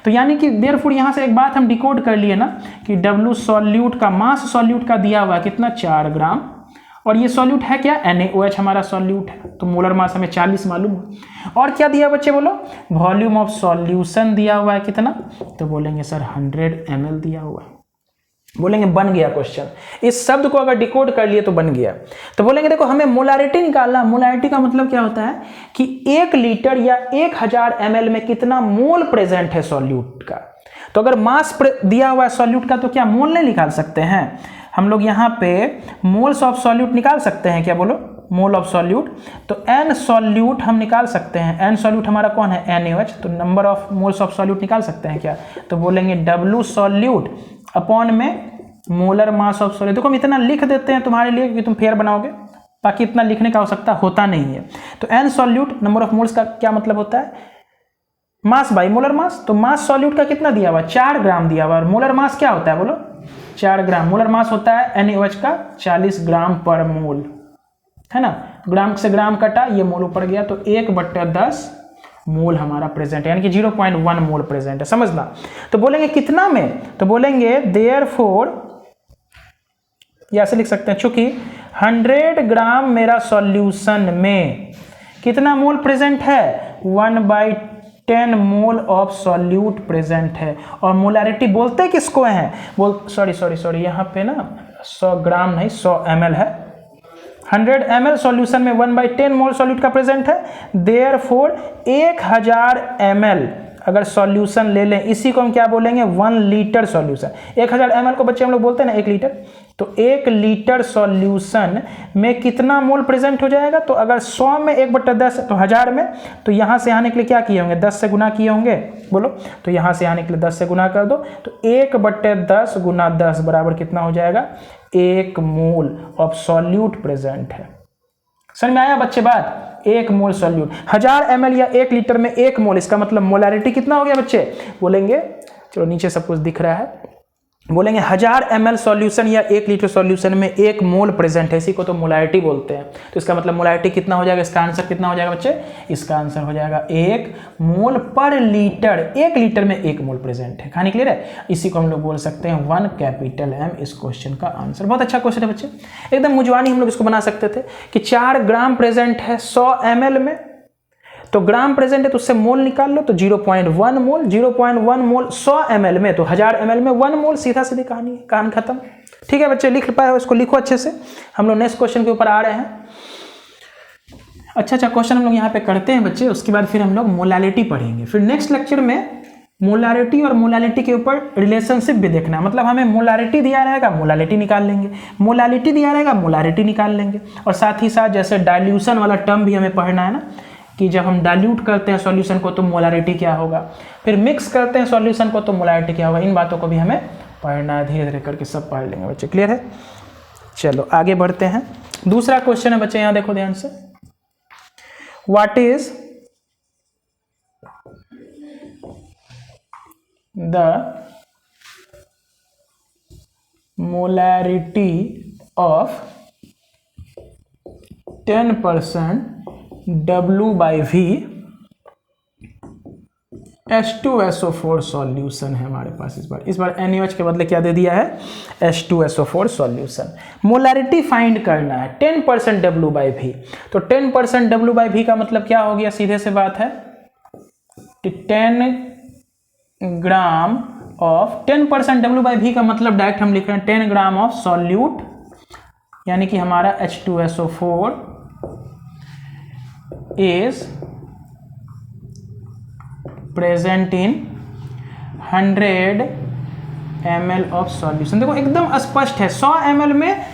तो यानी कि देयरफॉर यहाँ से एक बात हम डिकोड कर लिए ना कि W सॉल्यूट का मास सॉल्यूट का दिया हुआ है कितना 4 ग्राम, और ये सॉल्यूट है क्या NaOH हमारा सॉल्यूट है, तो मोलर मास हमें 40 मालूम है। और क्या दिया बच्चे बोलो, वॉल्यूम ऑफ सॉल्यूशन दिया हुआ है कितना, तो बोलेंगे सर 100 ml दिया हुआ है, बोलेंगे बन गया क्वेश्चन। इस शब्द को अगर डिकोड कर लिए तो बन गया। तो बोलेंगे देखो हमें मोलारिटी निकालना, मोलारिटी का मतलब क्या होता है कि 1 लीटर या 1000 ml में कितना मोल प्रेजेंट है सॉल्यूट का। तो अगर मास दिया हुआ है सॉल्यूट का तो क्या मोल नहीं निकाल सकते हैं हम लोग, यहाँ पे मोल्स ऑफ सॉल्यूट निकाल सकते हैं, क्या बोलो मोल ऑफ सॉल्यूट, तो n सॉल्यूट हम निकाल सकते हैं, n सॉल्यूट हमारा कौन है NaOH, तो number of moles of solute निकाल सकते हैं क्या, तो बोलेंगे W सॉल्यूट अपॉन में मोलर मास ऑफ सॉल्यूट। देखो हम इतना लिख देते हैं तुम्हारे लिए कि तुम फेयर बनाओगे, बाकी इतना लिखने का आवश्यकता होता नहीं है। तो n solute number of moles का क्या मतलब होता है, मास बाई मोलर मास, तो मास सॉल्यूट का कितना दिया हुआ 4 ग्राम दिया हुआ, और मोलर मास क्या होता है बोलो 4 ग्राम, मोलर मास होता है NaOH का 40 ग्राम पर मोल, है ना, ग्राम से ग्राम कटा ये मोल ऊपर गया, तो 1/10 मोल हमारा प्रेजेंट है, यानी कि 0.1 मोल प्रेजेंट है, समझना। तो बोलेंगे कितना में, तो बोलेंगे देयरफॉर, या ऐसे लिख सकते हैं चूंकि 100 ग्राम मेरा सॉल्यूशन में कितना मोल प्रेजेंट है 1/10 मोल ऑफ सॉल्यूट प्रेजेंट है। और मोलारिटी बोलते किसको हैं, बोल सॉरी यहाँ पे ना 100 ग्राम नहीं 100 ml है, 100 ml सॉल्यूशन में 1/10 मोल सॉल्यूट का प्रेजेंट है, देयरफॉर 1000 ml अगर सॉल्यूशन ले लें, इसी को हम क्या बोलेंगे 1 लीटर सॉल्यूशन। 1000 ml को बच्चे हम लोग बोलते हैं ना 1 लीटर, तो 1 लीटर सॉल्यूशन में कितना मोल प्रेजेंट हो जाएगा, तो अगर 100 में 1/10 तो 1000 में, तो यहाँ से आने के लिए क्या किए होंगे 10 से गुना किए होंगे बोलो, तो यहाँ से आने के लिए 10 से गुना कर दो, तो 1/10 गुना 10 बराबर कितना हो जाएगा 1 मोल ऑफ सॉल्यूट प्रेजेंट है। समझ में आया बच्चे बात, 1 मोल सॉल्यूट, 1000 ml या 1 लीटर में 1 मोल, इसका मतलब मोलारिटी कितना हो गया बच्चे, बोलेंगे चलो नीचे सब कुछ दिख रहा है, बोलेंगे 1000 ml सॉल्यूशन या 1 लीटर सॉल्यूशन में 1 मोल प्रेजेंट है, इसी को तो मोलारिटी बोलते हैं। तो इसका मतलब मोलारिटी कितना हो जाएगा, इसका आंसर कितना हो जाएगा बच्चे, इसका आंसर हो जाएगा 1 मोल पर लीटर, 1 लीटर में 1 मोल प्रेजेंट है। कहानी क्लियर है, इसी को हम लोग बोल सकते हैं 1 M इस क्वेश्चन का आंसर। बहुत अच्छा क्वेश्चन है बच्चे, एकदम मुजवानी हम लोग इसको बना सकते थे कि 4 ग्राम प्रेजेंट है 100 ml में, तो ग्राम प्रेजेंट है तो उससे मोल निकाल लो, तो 0.1 मोल, 0.1 मोल 100 ml में, तो 1000 ml में 1 मोल, सीधा सीधी कहानी है, कहानी खत्म। ठीक है बच्चे, लिख पाए हो इसको, लिखो अच्छे से। हम लोग नेक्स्ट क्वेश्चन के ऊपर आ रहे हैं। अच्छा क्वेश्चन हम लोग यहाँ पे करते हैं बच्चे, उसके बाद फिर हम लोग मोलालिटी पढ़ेंगे। फिर नेक्स्ट लेक्चर में मोलारिटी और मोलालिटी के ऊपर रिलेशनशिप भी देखना है, मतलब हमें मोलारिटी दिया रहेगा मोलालिटी निकाल लेंगे, मोलालिटी दिया रहेगा मोलारिटी निकाल लेंगे, और साथ ही साथ जैसे डाइल्यूशन वाला टर्म भी हमें पढ़ना है ना, कि जब हम डाइल्यूट करते हैं सॉल्यूशन को तो मोलारिटी क्या होगा, फिर मिक्स करते हैं सॉल्यूशन को तो मोलारिटी क्या होगा, इन बातों को भी हमें पढ़ना है, धीरे धीरे करके सब पढ़ लेंगे बच्चे। क्लियर है, चलो आगे बढ़ते हैं। दूसरा क्वेश्चन है बच्चे, यहाँ देखो ध्यान से, what is the molarity of 10% W/V H2SO4 solution है हमारे पास। इस बार NaOH के बदले क्या दे दिया है, H2SO4 सॉल्यूशन। मोलैरिटी फाइंड करना है 10% W/V, तो 10% W/V का मतलब क्या हो गया, सीधे से बात है कि 10 ग्राम ऑफ 10% W/V का मतलब डायरेक्ट हम लिख रहे हैं 10 ग्राम ऑफ सॉल्यूट, यानी कि हमारा H2SO4 is present in 100 ml of solution. देखो एकदम स्पष्ट है, 100 ml में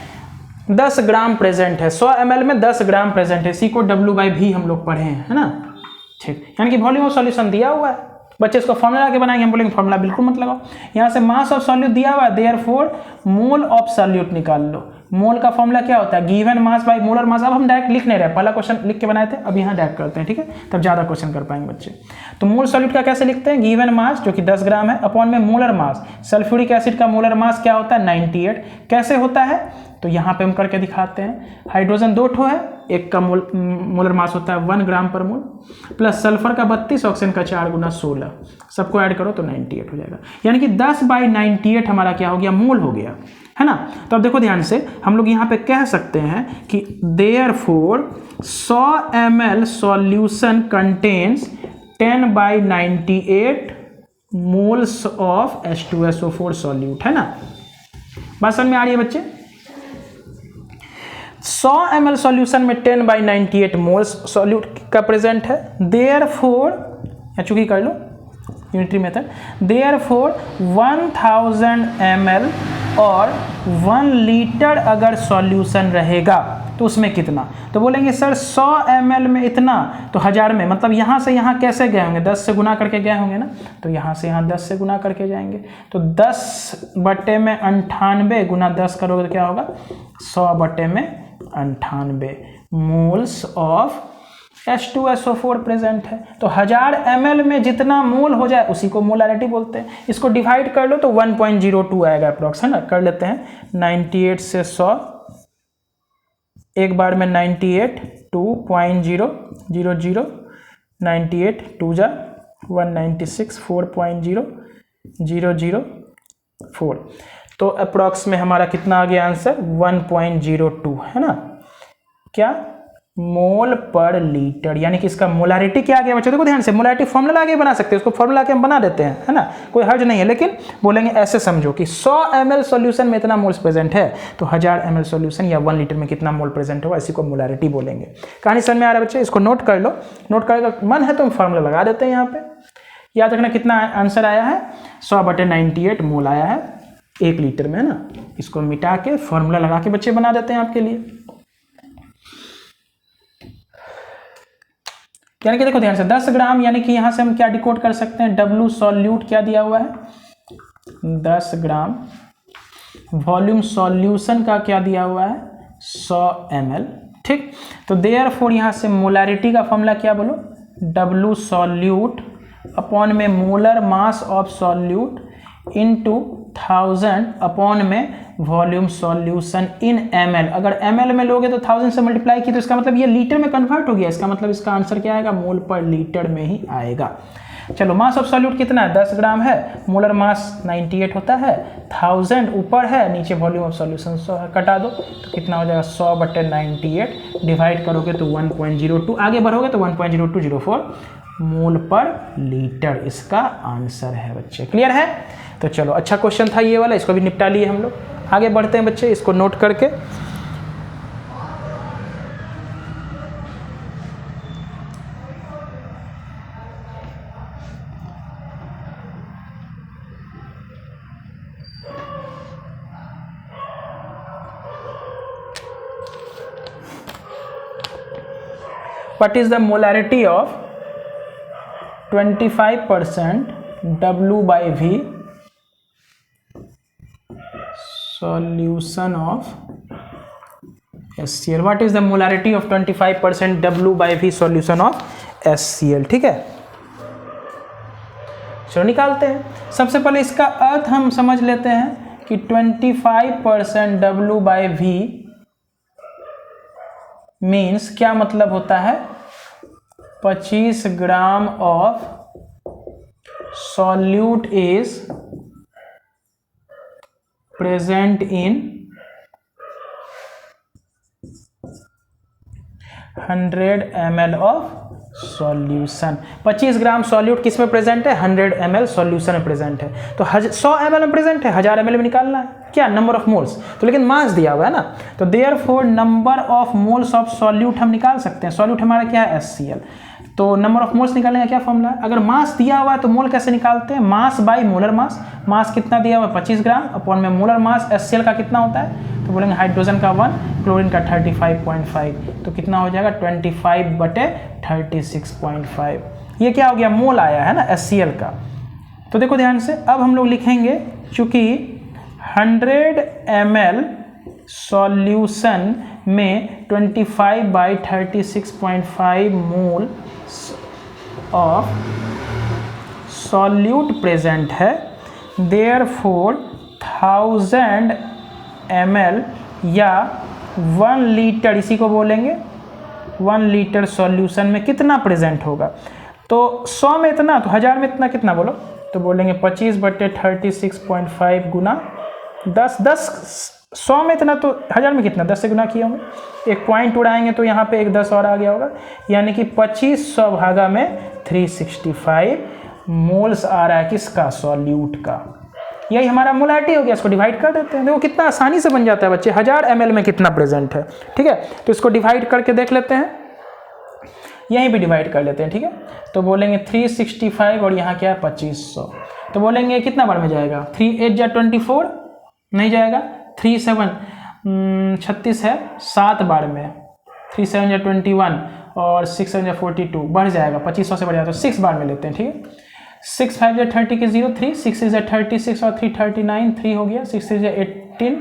10 ग्राम प्रेजेंट है, 100 ml में 10 ग्राम प्रेजेंट है, इसी को W/V हम लोग पढ़े हैं, है ना। ठीक, यानी कि वॉल्यूम ऑफ सॉल्यूशन दिया हुआ है, बच्चे इसको फॉर्मूला के बनाएंगे, हम बोलेंगे फॉर्मूला बिल्कुल मत लगाओ, यहाँ से मास ऑफ सॉल्यूट दिया हुआ है, देयरफॉर मोल ऑफ सॉल्यूट निकाल लो। मोल का फॉर्मूला क्या होता है, given mass by molar mass. अब हम डायरेक्ट लिख नहीं रहे, पहला क्वेश्चन लिख के बनाए थे, अब यहाँ डायरेक्ट करते हैं, ठीक है, तब ज़्यादा क्वेश्चन कर पाएंगे बच्चे। तो मोल सॉल्यूट का कैसे लिखते हैं, गिवन मास जो कि 10 ग्राम है अपॉन में मोलर मास। सल्फ्यूरिक एसिड का मोलर मास क्या होता है, 98। कैसे होता है, तो यहाँ पे हम करके दिखाते हैं। हाइड्रोजन 2 ठो है, एक का मोलर मास होता है 1 ग्राम पर मोल, प्लस सल्फर का 32, ऑक्सीजन का 4 गुना 16, सबको ऐड करो तो 98 हो जाएगा। यानी कि 10/98 हमारा क्या हो गया, मोल हो गया, है ना। तो अब देखो ध्यान से, हम लोग यहाँ पे कह सकते हैं कि therefore 100 ml solution contains 10/98 moles of H2SO4 solute, है ना। बात समझ में आ रही है बच्चे। 100 ml सॉल्यूशन में 10/98 मोल्स सॉल्यूट का प्रेजेंट है। देयरफॉर, या चूंकि कर लो यूनिटरी मेथड, देयरफॉर 1000 ml और 1 लीटर अगर सॉल्यूशन रहेगा तो उसमें कितना, तो बोलेंगे सर 100 ml में इतना, तो 1000 में, मतलब यहाँ से यहाँ कैसे गए होंगे, 10 से गुना करके गए होंगे ना, तो यहाँ से यहाँ 10 से गुना करके जाएंगे, तो 10/98 गुना 10 करोगे तो क्या होगा, 100/98 मोल्स ऑफ H2SO4 प्रेजेंट है। तो 1000 ml में जितना मोल हो जाए उसी को मोलैरिटी बोलते हैं। इसको डिवाइड कर लो तो 1.02 आएगा अप्रॉक्स, है ना। कर लेते हैं 98 से 100, एक बार में 98, 2.000, 98 2 जा 196, 4.0004, तो अप्रॉक्स में हमारा कितना आ गया आंसर, 1.02, है ना, क्या, मोल पर लीटर। यानी कि इसका मोलारिटी क्या आ गया बच्चों, देखो ध्यान से, मोलारिटी फॉर्मूला आगे बना सकते हैं, उसको फॉर्मूला के हम बना देते हैं, है ना, कोई हर्ज नहीं है, लेकिन बोलेंगे ऐसे समझो कि 100 ml सॉल्यूशन में इतना मोल्स प्रेजेंट है, तो 1000 ml सॉल्यूशन या 1 लीटर में कितना मोल प्रेजेंट होगा, इसी को मोलारिटी बोलेंगे। कहानी समझ में आ रहा है बच्चे, इसको नोट कर लो, नोट करके मन है तो हम फॉर्मूला लगा देते हैं। यहाँ पे याद रखना कितना आंसर आया है, 100/98 मोल आया है 1 लीटर में, है ना। इसको मिटा के फॉर्मूला लगा के बच्चे बना देते हैं आपके लिए। यानी कि देखो ध्यान से 10 ग्राम, यानी कि यहां से हम क्या डिकोड कर सकते हैं, W सॉल्यूट क्या दिया हुआ है, 10 ग्राम, वॉल्यूम सॉल्यूशन का क्या दिया हुआ है, 100 ml, ठीक। तो देयरफॉर यहां से मोलैरिटी का फॉर्मूला क्या बोलो, W सॉल्यूट अपॉन में molar mass of solute into 1000 upon में वॉल्यूम सॉल्यूशन इन ml। अगर ml में लोगे तो 1000 से मल्टीप्लाई की तो इसका मतलब ये लीटर में कन्वर्ट हो गया, इसका मतलब इसका आंसर क्या आएगा, मोल पर लीटर में ही आएगा। चलो मास ऑफ सॉल्यूट कितना है, 10 ग्राम है, मोलर मास 98 होता है, 1000 ऊपर है, नीचे वॉल्यूम ऑफ सॉल्यूशन 100 है, कटा दो तो कितना हो जाएगा, 100/98 डिवाइड करोगे तो 1.02, आगे बढ़ोगे तो 1.0204 मोल पर लीटर इसका आंसर है बच्चे। क्लियर है। तो चलो अच्छा क्वेश्चन था ये वाला, इसको भी निपटा लिए हम लोग। आगे बढ़ते हैं बच्चे, इसको नोट करके। What is the molarity of 25% W/V solution of HCl? What is the molarity of 25% W/V solution of HCl? ठीक है, चलो निकालते हैं। सबसे पहले इसका अर्थ हम समझ लेते हैं कि 25% W/V मीन्स क्या मतलब होता है, 25 gram of solute is present in 100 ml of solution. 25 gram solute किस में प्रेजेंट है, 100 ml सॉल्यूशन में प्रेजेंट है। तो 100 ml में प्रेजेंट है, 1000 ml में निकालना है क्या, नंबर ऑफ मोल्स। तो लेकिन मास दिया हुआ है ना, तो therefore number of moles of solute हम निकाल सकते हैं। सॉल्यूट हमारा क्या है, HCl। तो नंबर ऑफ मोल्स निकालने का क्या फॉर्मूला है, अगर मास दिया हुआ है तो मोल कैसे निकालते हैं, मास बाई मोलर मास। मास कितना दिया हुआ है, 25 ग्राम, अपॉन में मोलर मास HCl का कितना होता है, तो बोलेंगे हाइड्रोजन का 1, क्लोरीन का 35.5, तो कितना हो जाएगा 25/36.5। ये क्या हो गया, मोल आया है ना HCl का। तो देखो ध्यान से, अब हम लोग लिखेंगे चूंकि 100 ml सॉल्यूशन में 25/36.5 मोल ऑफ सॉल्यूट प्रेजेंट है, देयरफॉर 1000 ml या 1 लीटर, इसी को बोलेंगे 1 लीटर सॉल्यूशन में कितना प्रेजेंट होगा। तो 100 में इतना, तो 1000 में इतना, कितना बोलो, तो बोलेंगे 25/36.5 गुना 10। 100 में इतना, तो 1000 में कितना, 10 से गुना किए होंगे, एक पॉइंट उड़ाएंगे तो यहाँ पे एक 10 और आ गया होगा, यानी कि 2500 भागा में 365 मोल्स आ रहा है किसका, सॉल्यूट का। यही हमारा मोलारिटी हो गया, इसको डिवाइड कर देते हैं। देखो कितना आसानी से बन जाता है बच्चे, 1000 ml में कितना प्रेजेंट है, ठीक है। तो इसको डिवाइड करके देख लेते हैं, यहीं भी डिवाइड कर लेते हैं, ठीक है। तो बोलेंगे 365 और यहाँ क्या है 2500, तो बोलेंगे कितना बार में जाएगा, 3 8 जा 24 नहीं जाएगा, 3 7 36 है, 7 बार में, 3 7 जा 21 और 6 7 जा 42, बढ़ जाएगा 2500 से बढ़ जाएगा, तो 6 बार में लेते हैं, ठीक है। 6 5 जा 30 के 0 3, 6 6 जा 36 और 3 39, 3 हो गया, 6 6 जा 18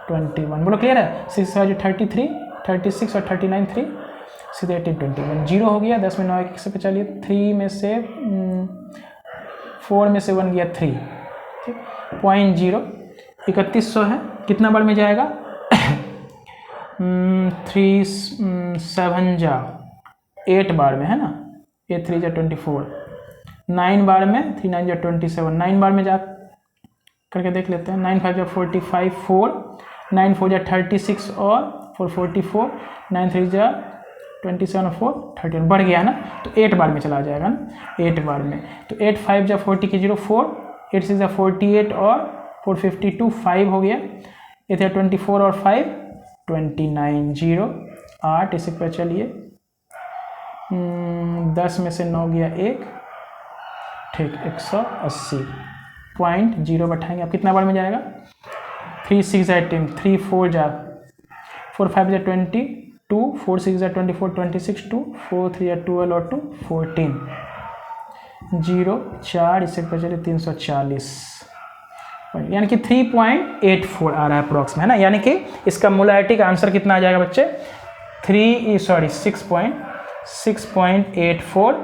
21, बोलो क्लियर है। 6 5 जा 33 36 और 39 3, सीधे 18 21, 0 हो गया। 10 में 9 1 पे चलिए, 3 में से 4 में से 1 गया 3, ठीक, 0.0 3100 है, कितना बार में जाएगा 3 7 जा 8 बार में है ना, 8 3 जा 24, 9 बार में, 3 9 जा 27, 9 बार में जा करके देख लेते हैं, 9 5 जा 45 4, 9 4 जा 36 और 4 44, 9 3 जा 27 और 4 31, बढ़ गया है ना, तो 8 बार में चला जाएगा ना, 8 बार में। तो 8 5 जा 40 के 0 4, 8 6 जा 48 और 4 52 5 हो गया, 8 या 24 और 5 29 0 8, इसे पर चलिए 10 में से 9 गया 1, ठीक 180.0 बैठाएंगे, अब कितना बार में जाएगा 3 6 जा 18, 3 4 जा 4 5 जा 22, 4 6 जा 24 26 2, 4 3 जा 12 और 2 14 0 4, इसे पर चलिए 340, यानी कि 3.84 आ रहा है अप्रॉक्स में, है ना। यानी कि इसका मोलारिटी का आंसर कितना आ जाएगा बच्चे, 6.84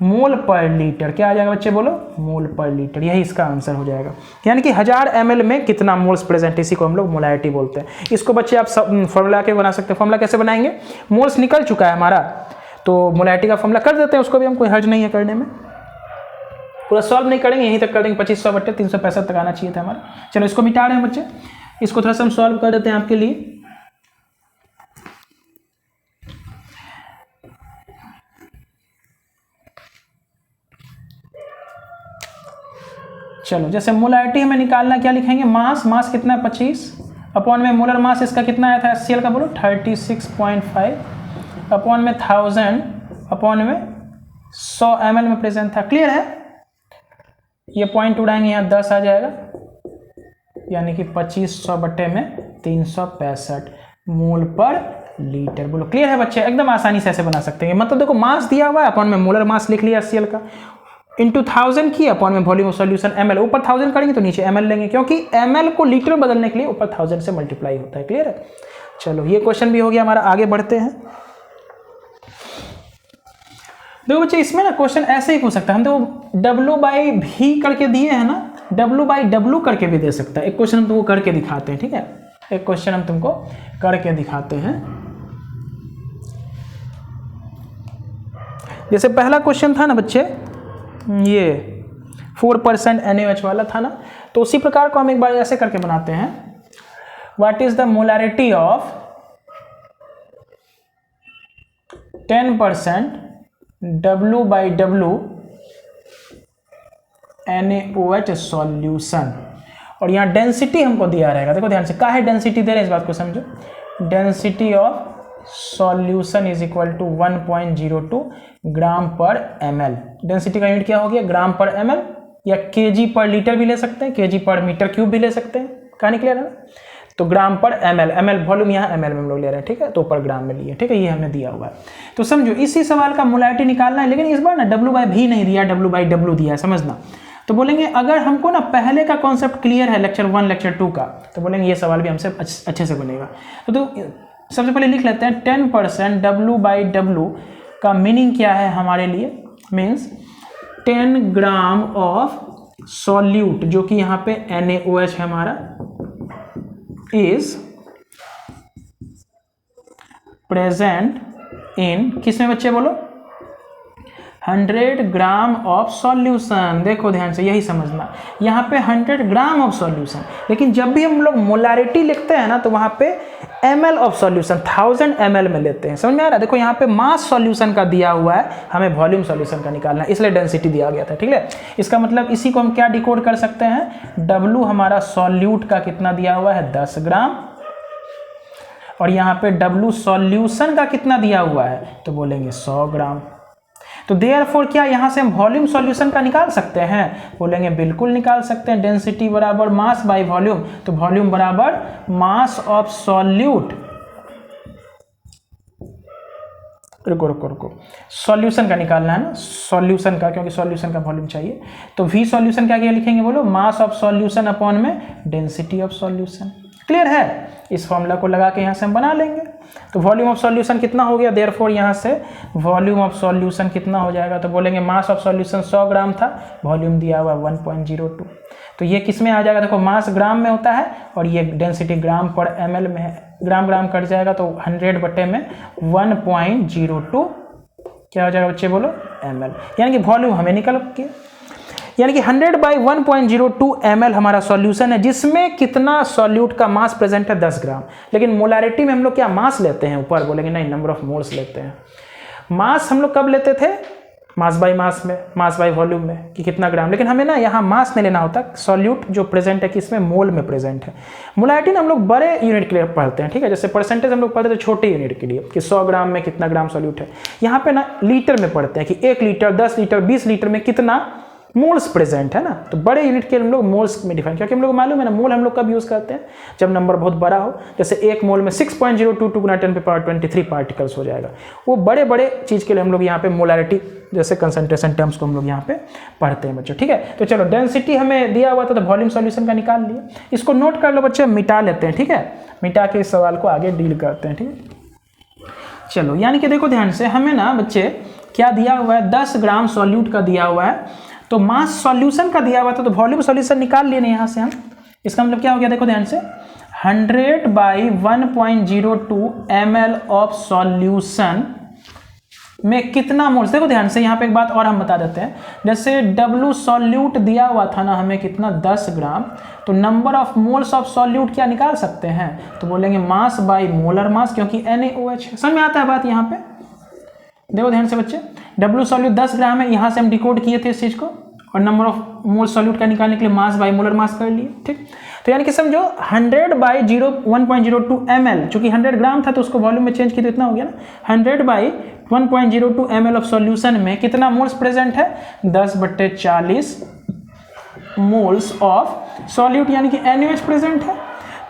मोल पर लीटर। क्या आ जाएगा बच्चे बोलो, मोल पर लीटर, यही इसका आंसर हो जाएगा। यानी कि 1000 ml में कितना मोल्स प्रेजेंट है, इसी को हम लोग मोलारिटी बोलते हैं। इसको बच्चे आप फॉर्मूला के बना सकते हैं। फॉर्मूला कैसे बनाएंगे, मोल्स निकल चुका है हमारा, तो मोलारिटी का फॉर्मूला कर देते हैं, उसको भी हम कोई हर्ज नहीं है करने में, पूरा सॉल्व नहीं करेंगे, यहीं तक कर देंगे, 2500/365 तक आना चाहिए था हमारा। चलो इसको मिटा रहे हैं बच्चे, इसको थोड़ा सा हम सॉल्व कर देते हैं आपके लिए। चलो जैसे मोलारिटी हमें निकालना, क्या लिखेंगे, मास, मास कितना है 25, अपॉन में मोलर मास इसका कितना आया था HCl का बोलो 36.5, अपॉन में 1000, अपॉन में 100 ml में प्रेजेंट था। क्लियर है, ये पॉइंट उड़ाएंगे यहाँ 10 आ जाएगा, यानी कि 2500/365 मोल पर लीटर। बोलो क्लियर है बच्चे, एकदम आसानी से ऐसे बना सकते हैं। मतलब देखो मास दिया हुआ है, अपॉन में मोलर मास लिख लिया HCl का, इंटू 1000 की, अपॉन में वॉल्यूम ऑफ सॉल्यूशन ml, ऊपर 1000 करेंगे तो नीचे ml लेंगे, क्योंकि ml को लीटर में बदलने के लिए ऊपर 1000 से मल्टीप्लाई होता है। क्लियर है, चलो ये क्वेश्चन भी हो गया हमारा, आगे बढ़ते हैं। देखो बच्चे इसमें ना क्वेश्चन ऐसे ही हो सकता है, हम तो W/V करके दिए हैं ना, W/W करके भी दे सकता है। एक क्वेश्चन हम तुमको करके दिखाते हैं, ठीक है, एक क्वेश्चन हम तुमको करके दिखाते हैं। जैसे पहला क्वेश्चन था ना बच्चे, ये 4% NaOH वाला था ना, तो उसी प्रकार को हम एक बार ऐसे करके बनाते हैं। What is the molarity of 10% W/W NaOH solution, और यहाँ डेंसिटी हमको दिया रहेगा। देखो ध्यान से, क्या है डेंसिटी दे रहे हैं, इस बात को समझो। Density of solution is equal to 1.02 gram per ml। Density का यूनिट क्या हो गया, ग्राम पर ml, या kg पर लीटर भी ले सकते हैं, kg पर मीटर क्यूब भी ले सकते हैं। कहानी क्लियर है ना? तो ग्राम पर ml, ml वॉल्यूम यहाँ ml में हम लोग ले रहे हैं, ठीक है, तो पर ग्राम में लिए, ठीक है, ये हमें दिया हुआ है। तो समझो इसी सवाल का मोलारिटी निकालना है, लेकिन इस बार ना W/V नहीं दिया, W/W दिया है, समझना। तो बोलेंगे अगर हमको ना पहले का कॉन्सेप्ट क्लियर है लेक्चर 1 लेक्चर 2 का, तो बोलेंगे ये सवाल भी हमसे अच्छे से बनेगा। तो सबसे पहले लिख लेते हैं 10% W/W का मीनिंग क्या है हमारे लिए, मीन्स 10 ग्राम ऑफ सॉल्यूट, जो कि यहाँ पे NaOH है हमारा, इज प्रेजेंट इन, किसमें बच्चे बोलो, 100 ग्राम ऑफ सॉल्यूशन। देखो ध्यान से, यही समझना, यहाँ पे 100 ग्राम ऑफ सॉल्यूशन, लेकिन जब भी हम लोग मोलारिटी लिखते हैं ना, तो वहाँ पे ml ऑफ सॉल्यूशन 1000 ml में लेते हैं। समझ में आ रहा है? देखो यहाँ पे मास सॉल्यूशन का दिया हुआ है, हमें वॉल्यूम सॉल्यूशन का निकालना है, इसलिए डेंसिटी दिया गया था, ठीक है। इसका मतलब इसी को हम क्या डिकोड कर सकते हैं, W हमारा सॉल्यूट का कितना दिया हुआ है, 10 ग्राम, और यहाँ पे W सॉल्यूशन का कितना दिया हुआ है, तो बोलेंगे 100 ग्राम। तो देयरफॉर क्या यहाँ से हम वॉल्यूम सॉल्यूशन का निकाल सकते हैं, बोलेंगे बिल्कुल निकाल सकते हैं। डेंसिटी बराबर मास बाय वॉल्यूम, तो वॉल्यूम बराबर मास ऑफ सॉल्यूट, रुको सॉल्यूशन का निकालना है ना, सॉल्यूशन का, क्योंकि सॉल्यूशन का वॉल्यूम चाहिए। तो V सॉल्यूशन क्या लिखेंगे बोलो, मास ऑफ सॉल्यूशन अपॉन में डेंसिटी ऑफ सॉल्यूशन। क्लियर है? इस फॉर्मूला को लगा के यहाँ से हम बना लेंगे। तो वॉल्यूम ऑफ सॉल्यूशन कितना हो गया, देयरफॉर यहाँ से वॉल्यूम ऑफ सॉल्यूशन कितना हो जाएगा, तो बोलेंगे मास ऑफ सॉल्यूशन 100 ग्राम था, वॉल्यूम दिया हुआ 1.02। तो ये किस में आ जाएगा, देखो मास ग्राम में होता है और ये डेंसिटी ग्राम पर ml में है, ग्राम ग्राम कट जाएगा, तो 100 बटे में 1.02 क्या हो जाएगा बच्चे बोलो, ml, यानी कि वॉल्यूम हमें निकल के, यानी कि 100/1.02 ml हमारा सॉल्यूशन है, जिसमें कितना सॉल्यूट का मास प्रेजेंट है, 10 ग्राम। लेकिन मोलारिटी में हम लोग क्या मास लेते हैं, ऊपर बोलेंगे नहीं, नंबर ऑफ मोल्स लेते हैं। मास हम लोग कब लेते थे, मास बाय मास में, मास बाय वॉल्यूम में, कि कितना ग्राम। लेकिन हमें ना यहाँ मास नहीं लेना होता, सॉल्यूट जो प्रेजेंट है किसमें, मोल में प्रेजेंट है। मोलारिटी ना हम लोग बड़े यूनिट के लिए पढ़ते हैं, ठीक है, जैसे परसेंटेज हम लोग पढ़ते थे छोटे यूनिट के लिए, कि 100 ग्राम में कितना ग्राम सॉल्यूट है। यहाँ पे ना लीटर में पढ़ते हैं कि 1 लीटर 10 लीटर 20 लीटर में कितना मोल्स प्रेजेंट है ना। तो बड़े यूनिट के हम लोग मोल्स में डिफाइन, क्योंकि हम लोग मालूम है ना मोल हम लोग कब यूज करते हैं, जब नंबर बहुत बड़ा हो, जैसे 1 मोल में 6.022 × 10⁻23 पार्टिकल्स हो जाएगा। वो बड़े बड़े चीज के लिए हम लोग यहाँ पे मोलारिटी जैसे कंसंट्रेशन टर्म्स को हम लोग यहाँ पे पढ़ते हैं बच्चों, ठीक है। तो चलो डेंसिटी हमें दिया हुआ था, तो वॉल्यूम सॉल्यूशन का निकाल लिया। इसको नोट कर लो बच्चे, मिटा लेते हैं, ठीक है, मिटा के इस सवाल को आगे डील करते हैं, ठीक है। चलो, यानी कि देखो ध्यान से, हमें ना बच्चे क्या दिया हुआ है, 10 ग्राम सॉल्यूट का दिया हुआ है, तो मास सॉल्यूशन का दिया हुआ था, तो वॉल्यूम सॉल्यूशन निकाल लिए यहाँ से हम। इसका मतलब क्या हो गया, देखो ध्यान से, 100/1.02 ml ऑफ सॉल्यूशन में कितना मोल्स। देखो ध्यान से, यहाँ पे एक बात और हम बता देते हैं, जैसे W सॉल्यूट दिया हुआ था ना हमें कितना, 10 ग्राम, तो number of moles of solute क्या निकाल सकते हैं, तो बोलेंगे मास बाय मोलर मास, क्योंकि NaOH है। समझ में आता है बात यहाँ पे? देखो ध्यान से बच्चे, W सॉल्यूट 10 ग्राम है, यहाँ से हम डिकोड किए थे इस चीज को, और नंबर ऑफ मोल सॉल्यूट का निकालने के लिए मास बाय मोलर मास कर लिए, ठीक। तो यानी कि समझो 100/1.02 ml, चूंकि 100 ग्राम था तो उसको वॉल्यूम में चेंज किया तो इतना हो गया ना, 100/1.02 ml ऑफ सॉल्यूशन में कितना मोल्स प्रेजेंट है, 10/40 मोल्स ऑफ सॉल्यूट, यानी कि NaOH प्रेजेंट है।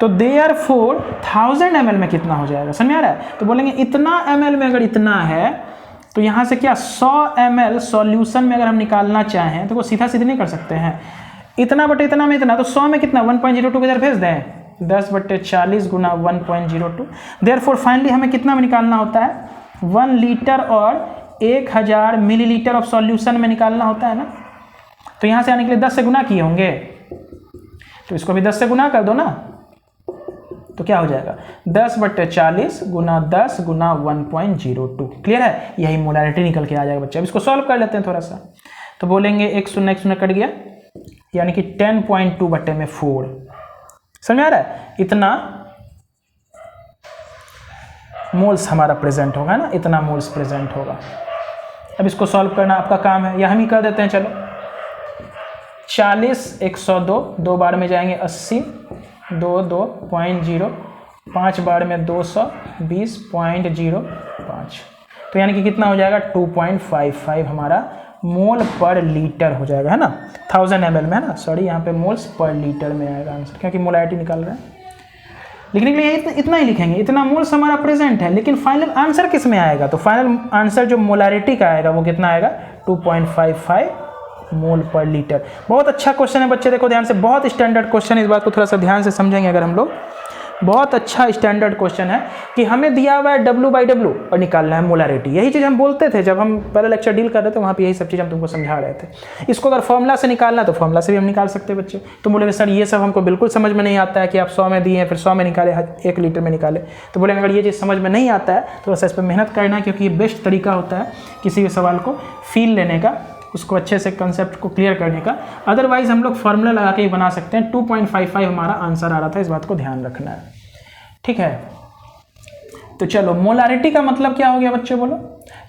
तो देयरफॉर 1000 ml में कितना हो जाएगा, समझ आ रहा है? तो बोलेंगे इतना ml में अगर इतना है, तो यहाँ से क्या 100 ml सॉल्यूशन में अगर हम निकालना चाहें तो वो सीधा सीधे नहीं कर सकते हैं, इतना बटे इतना में इतना, तो 100 में कितना 1.02 इधर भेज दें, 10/40 × 1.02। देयरफॉर फाइनली हमें कितना में निकालना होता है, 1 लीटर और 1000 मिलीलीटर ऑफ सॉल्यूशन में निकालना होता है ना। तो यहाँ से आने के लिए 10 से गुना किए होंगे, तो इसको भी 10 से गुना कर दो ना, तो क्या हो जाएगा 10/40 गुना 10 गुना 1.02। क्लियर है, यही मोलारिटी निकल के आ जाएगा बच्चे। अब इसको सॉल्व कर लेते हैं थोड़ा सा। तो बोलेंगे एक शून्य कट गया, यानी कि 10.2/4। समझ में आ रहा है, इतना मोल्स हमारा प्रेजेंट होगा ना, इतना मोल्स प्रेजेंट होगा। अब इसको सॉल्व करना आपका काम है, या हम ही कर देते हैं। चलो 40 102, 2 बार में जाएंगे 80, 2.0, 5 बार में 220.05। तो यानी कि कितना हो जाएगा 2.55 हमारा मोल पर लीटर हो जाएगा, है ना। 1000 ml में है ना, सॉरी यहाँ पे मोल्स पर लीटर में आएगा आंसर, क्योंकि मोलारिटी निकाल रहे हैं। लिखने के लिए इतना ही लिखेंगे, इतना मोल्स हमारा प्रेजेंट है। लेकिन फाइनल आंसर किस में आएगा, तो फाइनल आंसर जो मोलारिटी का आएगा वो कितना आएगा 2.55 मोल पर लीटर। बहुत अच्छा क्वेश्चन है बच्चे, देखो ध्यान से, बहुत स्टैंडर्ड क्वेश्चन है। इस बात को थोड़ा सा ध्यान से समझेंगे अगर हम लोग, बहुत अच्छा स्टैंडर्ड क्वेश्चन है कि हमें दिया हुआ है W/W और निकालना है मोलारिटी। यही चीज़ हम बोलते थे जब हम पहले लेक्चर डील कर रहे थे, वहाँ पे यही सब चीज़ हम तुमको समझा रहे थे। इसको अगर फॉर्मूला से निकालना तो फॉर्मूला से भी हम निकाल सकते हैं बच्चे। तो बोलेंगे सर ये सब हमको बिल्कुल समझ में नहीं आता है कि आप 100 में दिए फिर 100 में निकाले, 1 लीटर में निकाले। तो बोलेंगे अगर ये चीज़ समझ में नहीं आता है तो बस इस पर मेहनत करना है, क्योंकि ये बेस्ट तरीका होता है किसी भी सवाल को फील लेने का, उसको अच्छे से कंसेप्ट को क्लियर करने का। अदरवाइज हम लोग फार्मूला लगा के ही बना सकते हैं। 2.55 हमारा आंसर आ रहा था, इस बात को ध्यान रखना है, ठीक है। तो चलो मोलारिटी का मतलब क्या हो गया बच्चे, बोलो।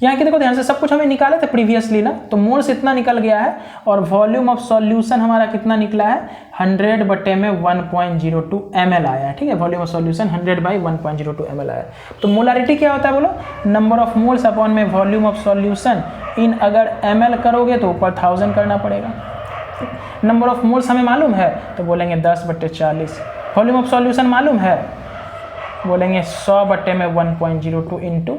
यहाँ की देखो ध्यान से, सब कुछ हमें निकाले थे प्रीवियसली ना, तो मोल्स इतना निकल गया है और वॉल्यूम ऑफ सॉल्यूशन हमारा कितना निकला है 100/1.02 ml आया है, ठीक है। वॉल्यूम ऑफ सॉल्यूशन 100/1.02 ml आया है। तो मोलारिटी क्या होता है बोलो, नंबर ऑफ मोल्स अपॉन में वॉल्यूम ऑफ सॉल्यूशन इन, अगर ml करोगे तो ऊपर 1000 करना पड़ेगा। नंबर ऑफ मोल्स हमें मालूम है तो बोलेंगे 10/40। वॉल्यूम ऑफ सॉल्यूशन मालूम है, बोलेंगे 100/1.02 इंटू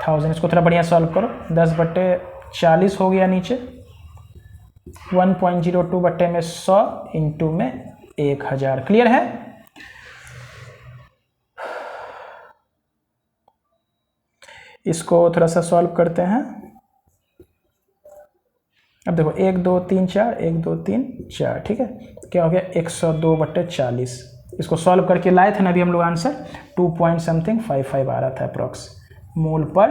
1000। इसको थोड़ा बढ़िया सॉल्व करो, 10/40 हो गया नीचे, 1.02/100 इंटू में 1000। क्लियर है। इसको थोड़ा सा सॉल्व करते हैं। अब देखो 1 2 3 4, 1 2 3 4, ठीक है। क्या हो गया 102/40। इसको सॉल्व करके लाए थे ना अभी हम लोग आंसर, 2.55 आ रहा था अप्रॉक्स मोल पर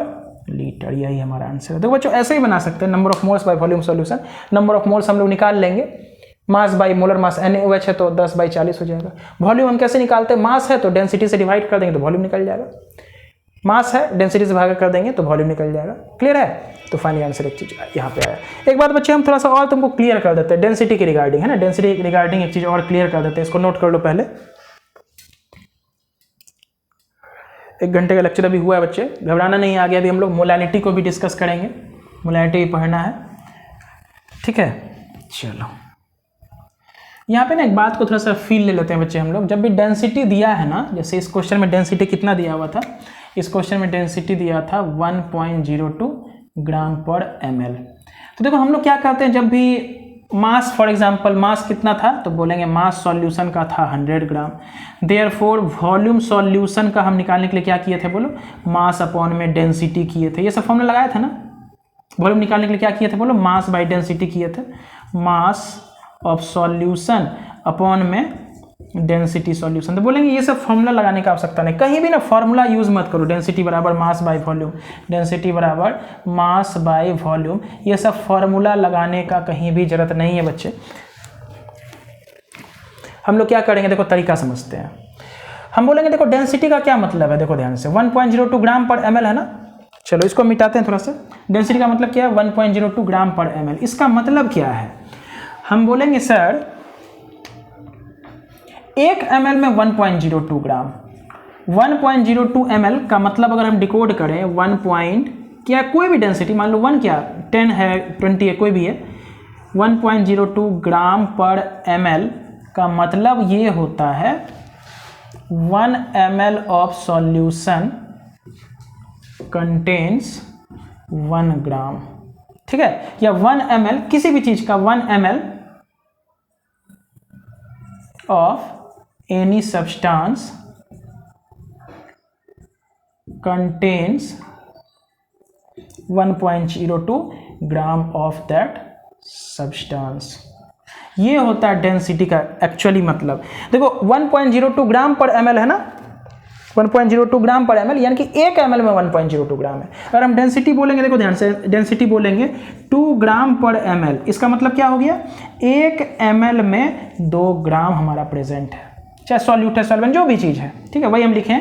लीटर। यही हमारा आंसर है। देखो बच्चों ऐसे ही बना सकते हैं, number of moles by volume solution. Number of moles हम लोग निकाल लेंगे, mass by molar mass NaOH है तो 10/40 हो जाएगा। वॉल्यूम हम कैसे निकालते हैं, मास है तो डेंसिटी से डिवाइड कर देंगे तो वॉल्यूम निकल जाएगा। मास है डेंसिटी से भाग कर देंगे तो वॉल्यूम निकल जाएगा। क्लियर है। तो फाइनल आंसर एक चीज यहाँ पे आया। एक बात बच्चे हम थोड़ा सा और तुमको क्लियर कर देते हैं डेंसिटी के रिगार्डिंग, है ना। डेंसिटी के रिगार्डिंग एक चीज और क्लियर कर देते हैं, इसको नोट कर लो पहले। 1 घंटे का लेक्चर अभी हुआ है बच्चे, घबराना नहीं। आगे अभी हम लोग मोलारिटी को भी डिस्कस करेंगे, मोलारिटी भी पढ़ना है, ठीक है। चलो यहाँ पे ना एक बात को थोड़ा सा फील ले लेते हैं बच्चे हम लोग। जब भी डेंसिटी दिया है ना, जैसे इस क्वेश्चन में डेंसिटी कितना दिया हुआ था, इस क्वेश्चन में डेंसिटी दिया था 1.02 ग्राम पर ml। तो देखो हम लोग क्या करते हैं, जब भी मास, फॉर एग्जांपल मास कितना था तो बोलेंगे मास सॉल्यूशन का था 100 ग्राम। देयरफॉर वॉल्यूम सॉल्यूशन का हम निकालने के लिए क्या किए थे बोलो, मास अपॉन में डेंसिटी किए थे। ये सब फॉर्मूला लगाया था ना। वॉल्यूम निकालने के लिए क्या किए थे बोलो, मास बाई डेंसिटी किए थे। मास ऑफ सॉल्यूशन अपॉन में डेंसिटी सॉल्यूशन। तो बोलेंगे ये सब फॉर्मूला लगाने का आवश्यकता नहीं, कहीं भी ना फॉर्मूला यूज मत करो। डेंसिटी बराबर मास बाय वॉल्यूम, डेंसिटी बराबर मास बाय वॉल्यूम, ये सब फॉर्मूला लगाने का कहीं भी जरूरत नहीं है बच्चे। हम लोग क्या करेंगे, देखो तरीका समझते हैं। हम बोलेंगे देखो डेंसिटी का क्या मतलब है, देखो ध्यान से 1.02 ग्राम पर ml है ना। चलो इसको मिटाते हैं थोड़ा सा। डेंसिटी का मतलब क्या है 1.02 ग्राम पर ml। इसका मतलब क्या है, हम बोलेंगे सर 1 ml में 1.02 ग्राम। 1.02 ml का मतलब अगर हम डिकोड करें 1 पॉइंट क्या, कोई भी डेंसिटी मान लो 1 क्या 10 है 20 है कोई भी है, 1.02 ग्राम पर ml का मतलब ये होता है 1 ml ऑफ सॉल्यूशन कंटेन्स 1 ग्राम, ठीक है। या 1 ml किसी भी चीज का 1 ml of any substance contains 1.02 gram of that substance। ये होता है डेंसिटी का एक्चुअली मतलब। देखो 1.02 ग्राम पर ml है ना, 1.02 ग्राम पर ml, यानी कि 1 ml में 1.02 ग्राम है। अगर हम डेंसिटी बोलेंगे, देखो ध्यान से, डेंसिटी बोलेंगे 2 ग्राम पर ml, इसका मतलब क्या हो गया, 1 ml में 2 ग्राम हमारा प्रेजेंट है, चाहे सॉल्यूट है सॉल्वेंट जो भी चीज़ है, ठीक है, वही हम लिखें।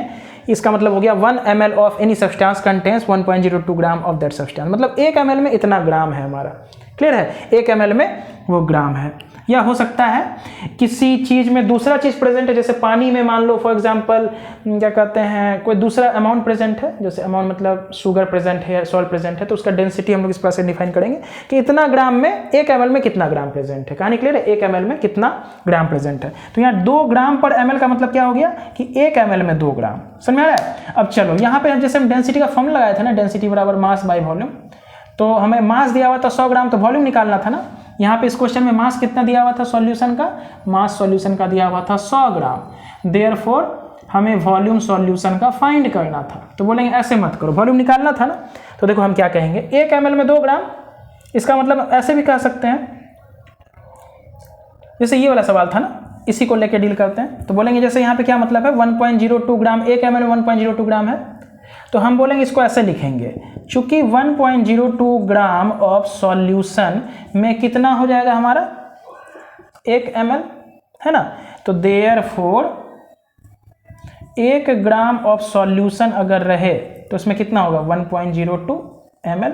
इसका मतलब हो गया 1 ml of any substance contains 1.02 gram of that substance, मतलब 1 ml में इतना ग्राम है हमारा, क्लियर है, 1 ml में वो ग्राम है। या हो सकता है किसी चीज़ में दूसरा चीज़ प्रेजेंट है, जैसे पानी में मान लो फॉर एग्जांपल क्या कहते हैं, कोई दूसरा अमाउंट प्रेजेंट है, जैसे अमाउंट मतलब शुगर प्रेजेंट है, सॉल्ट प्रेजेंट है, तो उसका डेंसिटी हम लोग इस प्रकार से डिफाइन करेंगे कि इतना ग्राम में 1 ml में कितना ग्राम प्रेजेंट है। कहानी क्लियर है, 1 ml में कितना ग्राम प्रेजेंट है। तो यहाँ 2 ग्राम पर ml का मतलब क्या हो गया कि 1 ml में 2 ग्राम, समझ में आ रहा है। अब चलो यहाँ पे जैसे हम डेंसिटी का फॉर्मूला लगाया था ना, डेंसिटी बराबर मास बाई वॉल्यूम, तो हमें मास दिया हुआ था 100 ग्राम, तो वॉल्यूम निकालना था ना। यहाँ पे इस क्वेश्चन में मास कितना दिया हुआ था सॉल्यूशन का, मास सॉल्यूशन का दिया हुआ था 100 ग्राम, देयरफॉर हमें वॉल्यूम सॉल्यूशन का फाइंड करना था। तो बोलेंगे ऐसे मत करो, वॉल्यूम निकालना था ना, तो देखो हम क्या कहेंगे, 1 ml में 2 ग्राम, इसका मतलब ऐसे भी कह सकते हैं, जैसे ये वाला सवाल था ना, इसी को लेकर डील करते हैं। तो बोलेंगे जैसे यहाँ पे क्या मतलब है, 1.02 ग्राम, 1 ml में 1.02 ग्राम है, तो हम बोलेंगे इसको ऐसे लिखेंगे, चूंकि 1.02 ग्राम ऑफ सॉल्यूशन में कितना हो जाएगा हमारा 1 ml, है ना, तो देयरफॉर 1 ग्राम ऑफ सॉल्यूशन अगर रहे तो उसमें कितना होगा 1.02 ml,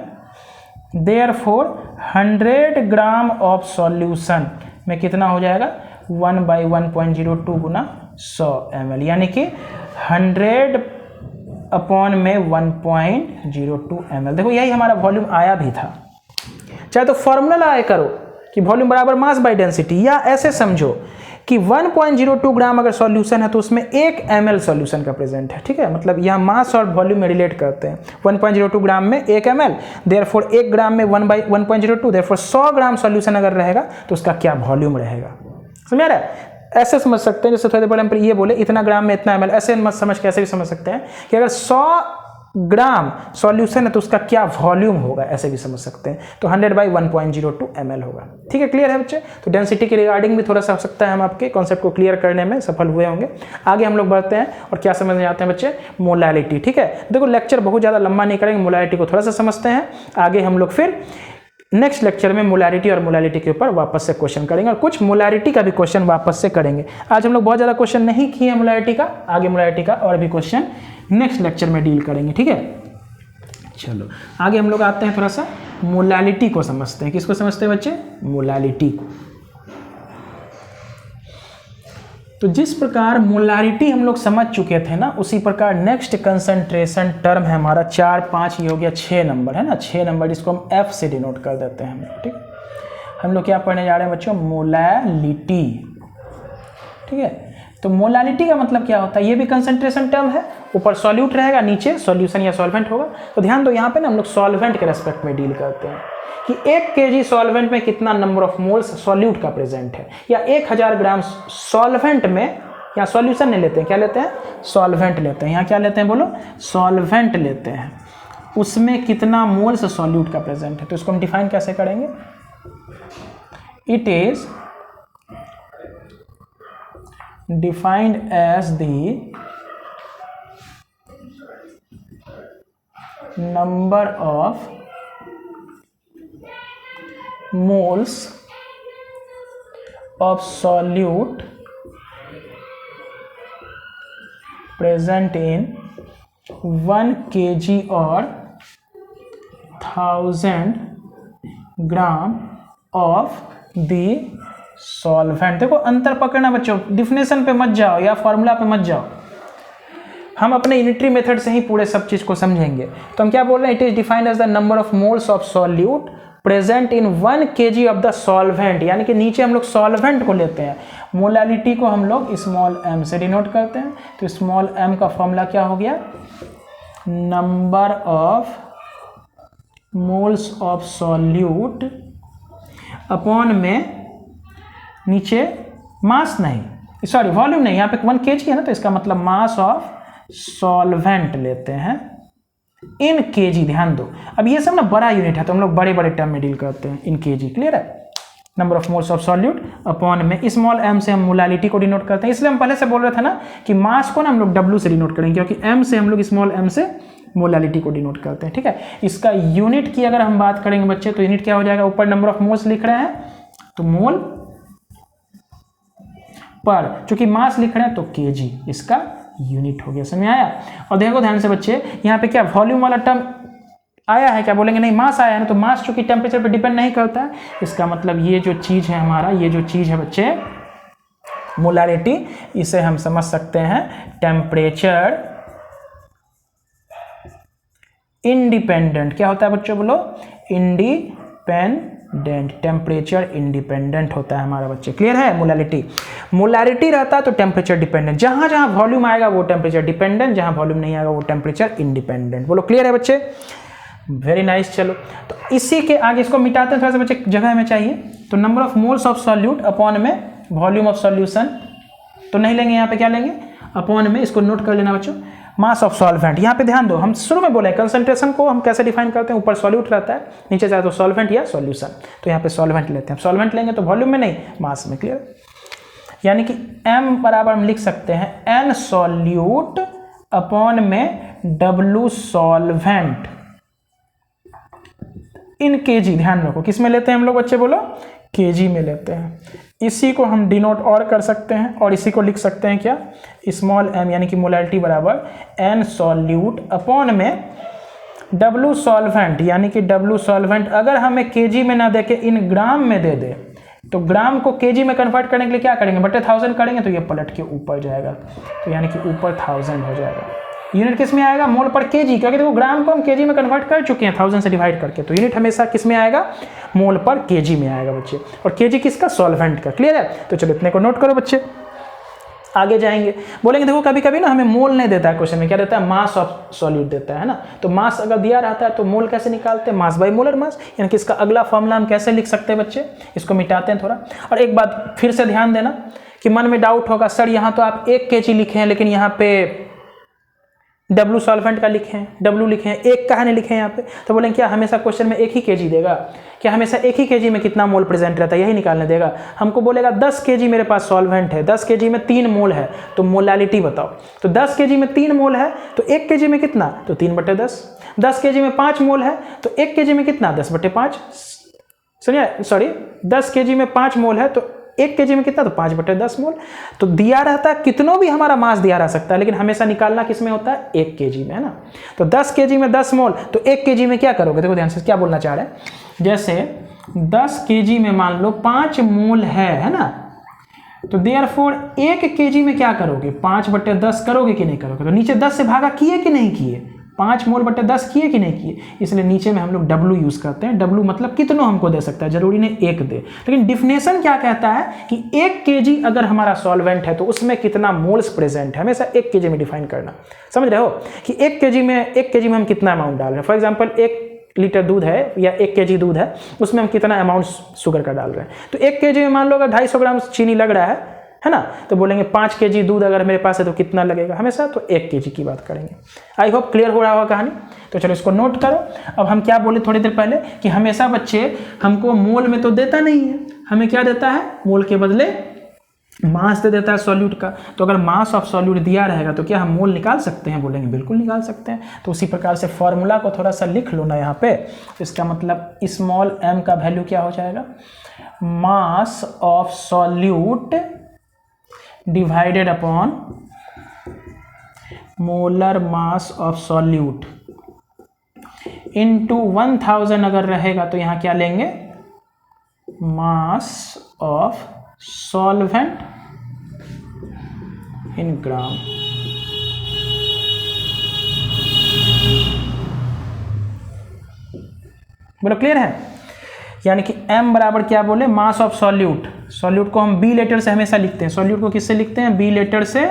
therefore 100 gram of solution में कितना हो जाएगा 1/1.02 गुना 100 ml, यानी कि 100 अपॉन में 1.02 ml। देखो यही हमारा वॉल्यूम आया भी था। चाहे तो फॉर्मूला लगाए करो कि वॉल्यूम बराबर मास बाय डेंसिटी, या ऐसे समझो कि 1.02 ग्राम अगर सॉल्यूशन है तो उसमें 1 ml सॉल्यूशन का प्रेजेंट है, ठीक है, मतलब यहाँ मास और वॉल्यूम में रिलेट करते हैं। 1.02 ग्राम में 1 ml, देयरफॉर 1 ग्राम में 1/1.02, देयरफॉर 100 ग्राम सॉल्यूशन अगर रहेगा तो उसका क्या वॉल्यूम रहेगा, समझ आ रहा है। ऐसे समझ सकते हैं, जैसे थोड़ी देर पहले हम ये बोले इतना ग्राम में इतना ml, ऐसे मत समझ के ऐसे भी समझ सकते हैं कि अगर 100 ग्राम सॉल्यूशन है तो उसका क्या वॉल्यूम होगा, ऐसे भी समझ सकते हैं। तो 100/1.02 ml होगा, ठीक है, क्लियर है बच्चे। तो डेंसिटी के रिगार्डिंग भी थोड़ा सा हो सकता है हम आपके कॉन्सेप्ट को क्लियर करने में सफल हुए होंगे। आगे हम लोग बढ़ते हैं और क्या समझने जाते हैं बच्चे, मोलालिटी, ठीक है। देखो लेक्चर बहुत ज़्यादा लंबा नहीं करेंगे, मोलालिटी को थोड़ा सा समझते हैं, आगे हम लोग फिर नेक्स्ट लेक्चर में मोलारिटी और मोलालिटी के ऊपर वापस से क्वेश्चन करेंगे और कुछ मोलारिटी का भी क्वेश्चन वापस से करेंगे। आज हम लोग बहुत ज़्यादा क्वेश्चन नहीं किए मोलारिटी का, आगे मोलारिटी का और भी क्वेश्चन नेक्स्ट लेक्चर में डील करेंगे, ठीक है। चलो आगे हम लोग आते हैं, थोड़ा सा मोलालिटी को समझते हैं। किसको समझते हैं बच्चे, मोलालिटी को। तो जिस प्रकार मोलारिटी हम लोग समझ चुके थे ना, उसी प्रकार नेक्स्ट कंसंट्रेशन टर्म है हमारा 4, 5, ये हो गया 6 नंबर, है ना, 6 नंबर, जिसको हम F से डिनोट कर देते हैं हम, ठीक। हम लोग क्या पढ़ने जा रहे हैं बच्चों, मोलालिटी, ठीक है। तो मोलालिटी का मतलब क्या होता है, ये भी कंसंट्रेशन टर्म है, ऊपर सॉल्यूट रहेगा, नीचे सॉल्यूशन या सॉल्वेंट होगा। तो ध्यान दो यहाँ पे ना हम लोग सॉल्वेंट के रेस्पेक्ट में डील करते हैं कि 1 kg सॉल्वेंट में कितना नंबर ऑफ मोल्स सॉल्यूट का प्रेजेंट है, या 1000 ग्राम सॉल्वेंट में, या सॉल्यूशन नहीं लेते हैं, क्या लेते हैं, सॉल्वेंट लेते हैं। यहाँ क्या लेते हैं बोलो, सॉल्वेंट लेते हैं, उसमें कितना मोल्स सॉल्यूट का प्रेजेंट है। तो इसको हम डिफाइन कैसे करेंगे, it is defined as the number of moles of solute present in 1 kg or 1000 gram of the solvent। देखो अंतर पकड़ना बच्चों, डिफिनेशन पे मत जाओ या फॉर्मूला पे मत जाओ, हम अपने यूनिटरी मेथड से ही पूरे सब चीज को समझेंगे। तो हम क्या बोल रहे हैं, it is defined as the number of moles of solute present in 1 kg of the solvent, यानी कि नीचे हम लोग सॉल्वेंट को लेते हैं, मोलालिटी को हम लोग स्मॉल m से डिनोट करते हैं। तो स्मॉल m का फॉर्मूला क्या हो गया, number of moles of solute upon में नीचे मास नहीं, सॉरी वॉल्यूम नहीं, यहाँ पे 1 kg है ना, तो इसका मतलब मास ऑफ सॉल्वेंट लेते हैं इन केजी। ध्यान दो, अब ये सब ना बड़ा यूनिट है तो हम लोग बड़े बड़े टर्म में डील करते हैं, इन केजी, क्लियर है। Number of moles of solute upon में स्मॉल m से हम मोलालिटी को डिनोट करते हैं। इसलिए हम पहले से बोल रहे थे ना कि मास को ना हम लोग W से डिनोट करेंगे, क्योंकि m से हम लोग स्मॉल m से मोलालिटी को डिनोट करते हैं। ठीक है, इसका यूनिट की अगर हम बात करेंगे बच्चे, तो यूनिट क्या हो जाएगा, ऊपर नंबर ऑफ मोल्स लिख रहे हैं तो मोल पर, चूंकि मास लिख रहे हैं तो केजी इसका यूनिट हो गया। समझ में आया? और देखो ध्यान से बच्चे, यहाँ पे क्या वॉल्यूम वाला टर्म आया है, क्या बोलेंगे नहीं मास आया है ना, तो मास चूंकि टेम्परेचर पे डिपेंड नहीं करता है, इसका मतलब ये जो चीज है हमारा, ये जो चीज है बच्चे मोलारिटी, इसे हम समझ सकते हैं टेम्परेचर इंडिपेंडेंट। क्या होता है बच्चों, बोलो, इंडिपेंडेंट, टेम्परेचर इंडिपेंडेंट होता है हमारा बच्चे। क्लियर है? मोलारिटी रहता है तो टेम्परेचर डिपेंडेंट, जहां जहां वॉल्यूम आएगा वो टेम्परेचर डिपेंडेंट, जहां वॉल्यूम नहीं आएगा वो टेम्परेचर इंडिपेंडेंट। बोलो क्लियर है बच्चे? Very nice. चलो तो इसी के आगे इसको मिटाते हैं, थोड़ा सा बच्चे जगह में चाहिए, तो number of moles of solute upon में वॉल्यूम ऑफ सॉल्यूशन, तो नहीं लेंगे, यहाँ पे क्या लेंगे, अपॉन में, इसको नोट कर लेना बच्चों, मास ऑफ सॉल्वेंट। यहाँ पे ध्यान दो, हम शुरू में बोले कंसंट्रेशन को हम कैसे डिफाइन करते हैं, ऊपर सॉल्यूट रहता है, नीचे जाए तो सॉल्वेंट या सॉल्यूशन, तो यहाँ पे सॉल्वेंट लेते हैं। सॉल्वेंट लेंगे तो वॉल्यूम में नहीं, मास में। क्लियर? यानी कि m बराबर हम लिख सकते हैं n सॉल्यूट अपॉन में w सॉल्वेंट इन केजी। ध्यान रखो किस में लेते हैं हम लोग बच्चे, बोलो केजी में लेते हैं। इसी को हम डिनोट और कर सकते हैं, और इसी को लिख सकते हैं क्या, स्मॉल m, यानी कि मोलारिटी बराबर n सॉल्यूट अपॉन में w सॉल्वेंट, यानी कि w सॉल्वेंट अगर हमें केजी में ना दे के इन ग्राम में दे दे, तो ग्राम को केजी में कन्वर्ट करने के लिए क्या करेंगे, बटे 1000 करेंगे, तो ये पलट के ऊपर जाएगा, तो यानी कि ऊपर 1000 हो जाएगा। यूनिट किस में आएगा, मोल पर केजी, क्योंकि देखो ग्राम को हम केजी में कन्वर्ट कर चुके हैं 1000 से डिवाइड करके, तो यूनिट हमेशा किस में आएगा, मोल पर केजी में आएगा बच्चे। और केजी किसका, सॉल्वेंट का। क्लियर है? तो चलो इतने को नोट करो बच्चे, आगे जाएंगे। बोलेंगे देखो कभी कभी ना हमें मोल नहीं देता है क्वेश्चन में, क्या देता है, मास ऑफ सॉल्यूट देता है ना, तो मास अगर दिया रहता है तो मोल कैसे निकालते हैं, मास बाई मोलर मास, यानी कि इसका अगला फॉर्मूला हम कैसे लिख सकते हैं बच्चे, इसको मिटाते हैं थोड़ा। और एक बात फिर से ध्यान देना कि मन में डाउट होगा, सर यहाँ तो आप 1 kg लिखे हैं, लेकिन यहाँ पे W सॉल्वेंट का लिखे हैं, W लिखे हैं, 1 का नहीं लिखे हैं यहाँ पे, तो बोलेंगे क्या हमेशा क्वेश्चन में 1 ही kg देगा, क्या हमेशा 1 ही kg में कितना मोल प्रेजेंट रहता है यही निकालने देगा। हमको बोलेगा 10 kg मेरे पास सॉल्वेंट है, 10 kg में 3 मोल है, तो मोलालिटी बताओ, तो 10 kg में 3 मोल है तो 1 kg में कितना, तो 3/10। 10 kg में 5 मोल है तो 1 kg में कितना, 10/5। सुनिए, सॉरी, 10 kg में 5 मोल है तो 1 kg में कितना, तो 5/10 मोल। तो दिया रहता है, कितनों भी हमारा मास दिया रह सकता है, लेकिन हमेशा निकालना किस में होता है, 1 kg में, है ना। तो 10 kg में 10 मोल, तो 1 kg में क्या करोगे, देखो ध्यान से क्या बोलना चाह रहे हैं, जैसे 10 kg में मान लो 5 मोल है ना, तो देयरफॉर 1 kg में क्या करोगे, 5/10 करोगे कि नहीं करोगे, तो नीचे 10 से भागा किए कि नहीं किए, 5 मोल बटे 10 किए कि नहीं किए, इसलिए नीचे में हम लोग W यूज करते हैं। W मतलब कितनों हमको दे सकता है, जरूरी नहीं 1 दे, लेकिन डिफिनेशन क्या कहता है कि 1 kg अगर हमारा सॉल्वेंट है तो उसमें कितना मोल्स प्रेजेंट है, हमेशा 1 kg में डिफाइन करना। समझ रहे हो कि 1 kg में हम कितना अमाउंट डाल रहे हैं। फॉर एग्जाम्पल 1 लीटर दूध है या 1 kg दूध है, उसमें हम कितना अमाउंट शुगर का डाल रहे हैं, तो 1 kg में मान लो अगर 250 ग्राम चीनी लग रहा है ना, तो बोलेंगे 5 kg दूध अगर मेरे पास है तो कितना लगेगा, हमेशा तो 1 kg की बात करेंगे। आई होप क्लियर हो रहा होगा कहानी। तो चलो इसको नोट करो। अब हम क्या बोले थोड़ी देर पहले कि हमेशा बच्चे हमको मोल में तो देता नहीं है, हमें क्या देता है, मोल के बदले मास दे देता है सॉल्यूट का। तो अगर मास ऑफ सॉल्यूट दिया रहेगा तो क्या हम मोल निकाल सकते हैं, बोलेंगे बिल्कुल निकाल सकते हैं। तो उसी प्रकार से फॉर्मूला को थोड़ा सा लिख लो ना यहाँ पे, तो इसका मतलब स्मॉल m का वैल्यू क्या हो जाएगा, मास of solute divided upon molar mass of solute into 1000 अगर रहेगा तो यहाँ क्या लेंगे, मास ऑफ सॉल्वेंट इन ग्राम। बोलो क्लियर है? यानी कि m बराबर क्या बोले, मास ऑफ सॉल्यूट। सॉल्यूट को हम B लेटर से हमेशा लिखते हैं, सॉल्यूट को किससे लिखते हैं, B लेटर से,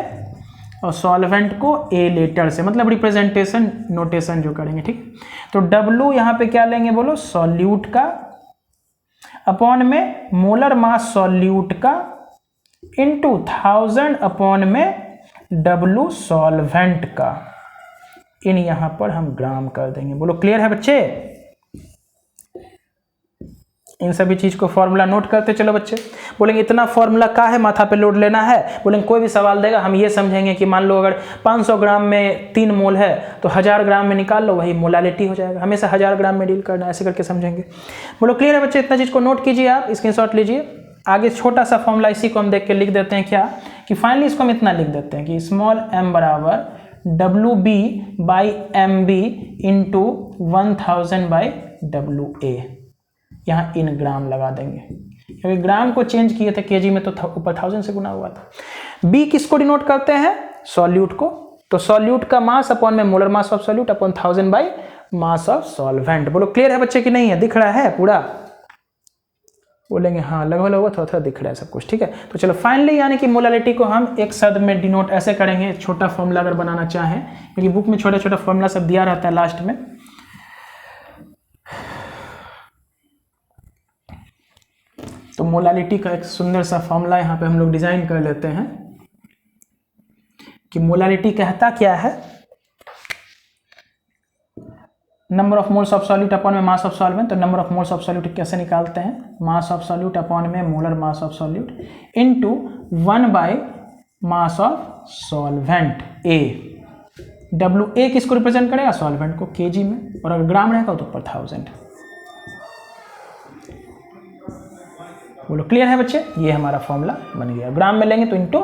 और सॉल्वेंट को A लेटर से, मतलब रिप्रेजेंटेशन नोटेशन जो करेंगे, ठीक। तो W यहाँ पे क्या लेंगे, बोलो सॉल्यूट का, अपॉन में मोलर मास सॉल्यूट का, इनटू 1000 अपॉन में W सॉल्वेंट का, इन यहाँ पर हम ग्राम कर देंगे। बोलो क्लियर है बच्चे? इन सभी चीज़ को फॉर्मूला नोट करते चलो बच्चे। बोलेंगे इतना फॉर्मूला का है, माथा पे लोड लेना है। बोलेंगे कोई भी सवाल देगा हम ये समझेंगे कि मान लो अगर 500 ग्राम में 3 मोल है तो 1000 ग्राम में निकाल लो, वही मोलालिटी हो जाएगा। हमेशा 1000 ग्राम में डील करना है, ऐसे करके समझेंगे। बोलो क्लियर है बच्चे? इतना चीज़ को नोट कीजिए, आप स्क्रीनशॉट लीजिए। आगे छोटा सा फॉर्मूला इसी को हम देख के लिख देते हैं क्या, कि फाइनली इसको हम इतना लिख देते हैं कि स्मॉल m बराबर WB/MB इंटू 1000/WA। यहाँ इन ग्राम लगा देंगे, क्योंकि ग्राम को चेंज किए थे केजी में तो ऊपर 1000 से गुना हुआ था। बी किसको डिनोट करते हैं? सॉल्यूट को। तो सॉल्यूट का मास अपॉन में molar mass of solute upon 1000/मास ऑफ सॉल्वेंट। बोलो क्लियर है बच्चे कि नहीं है? दिख रहा है पूरा? बोलेंगे हाँ लगभग लगभग थोड़ा थोड़ा दिख रहा है सब कुछ, ठीक है। तो चलो फाइनली यानी कि मोलालिटी को हम एक शब्द में डिनोट ऐसे करेंगे, छोटा फॉर्मूला अगर बनाना चाहें, क्योंकि बुक में छोटा छोटा फॉर्मूला सब दिया रहता है लास्ट में। तो मोलालिटी का एक सुंदर सा फॉर्मूला यहाँ पे हम लोग डिजाइन कर लेते हैं कि मोलालिटी कहता क्या है, number of moles of solute upon में मास ऑफ सॉल्वेंट। तो number of moles of solute कैसे निकालते हैं? मास ऑफ सॉल्यूट अपॉन में molar mass of solute into 1/मास ऑफ सॉल्वेंट ए। WA किसको रिप्रेजेंट करेगा? सॉल्वेंट को, केजी में, और अगर ग्राम रहेगा तो ऊपर 1000। बोलो क्लियर है बच्चे? ये हमारा फॉर्मूला बन गया। ग्राम में लेंगे तो इंटू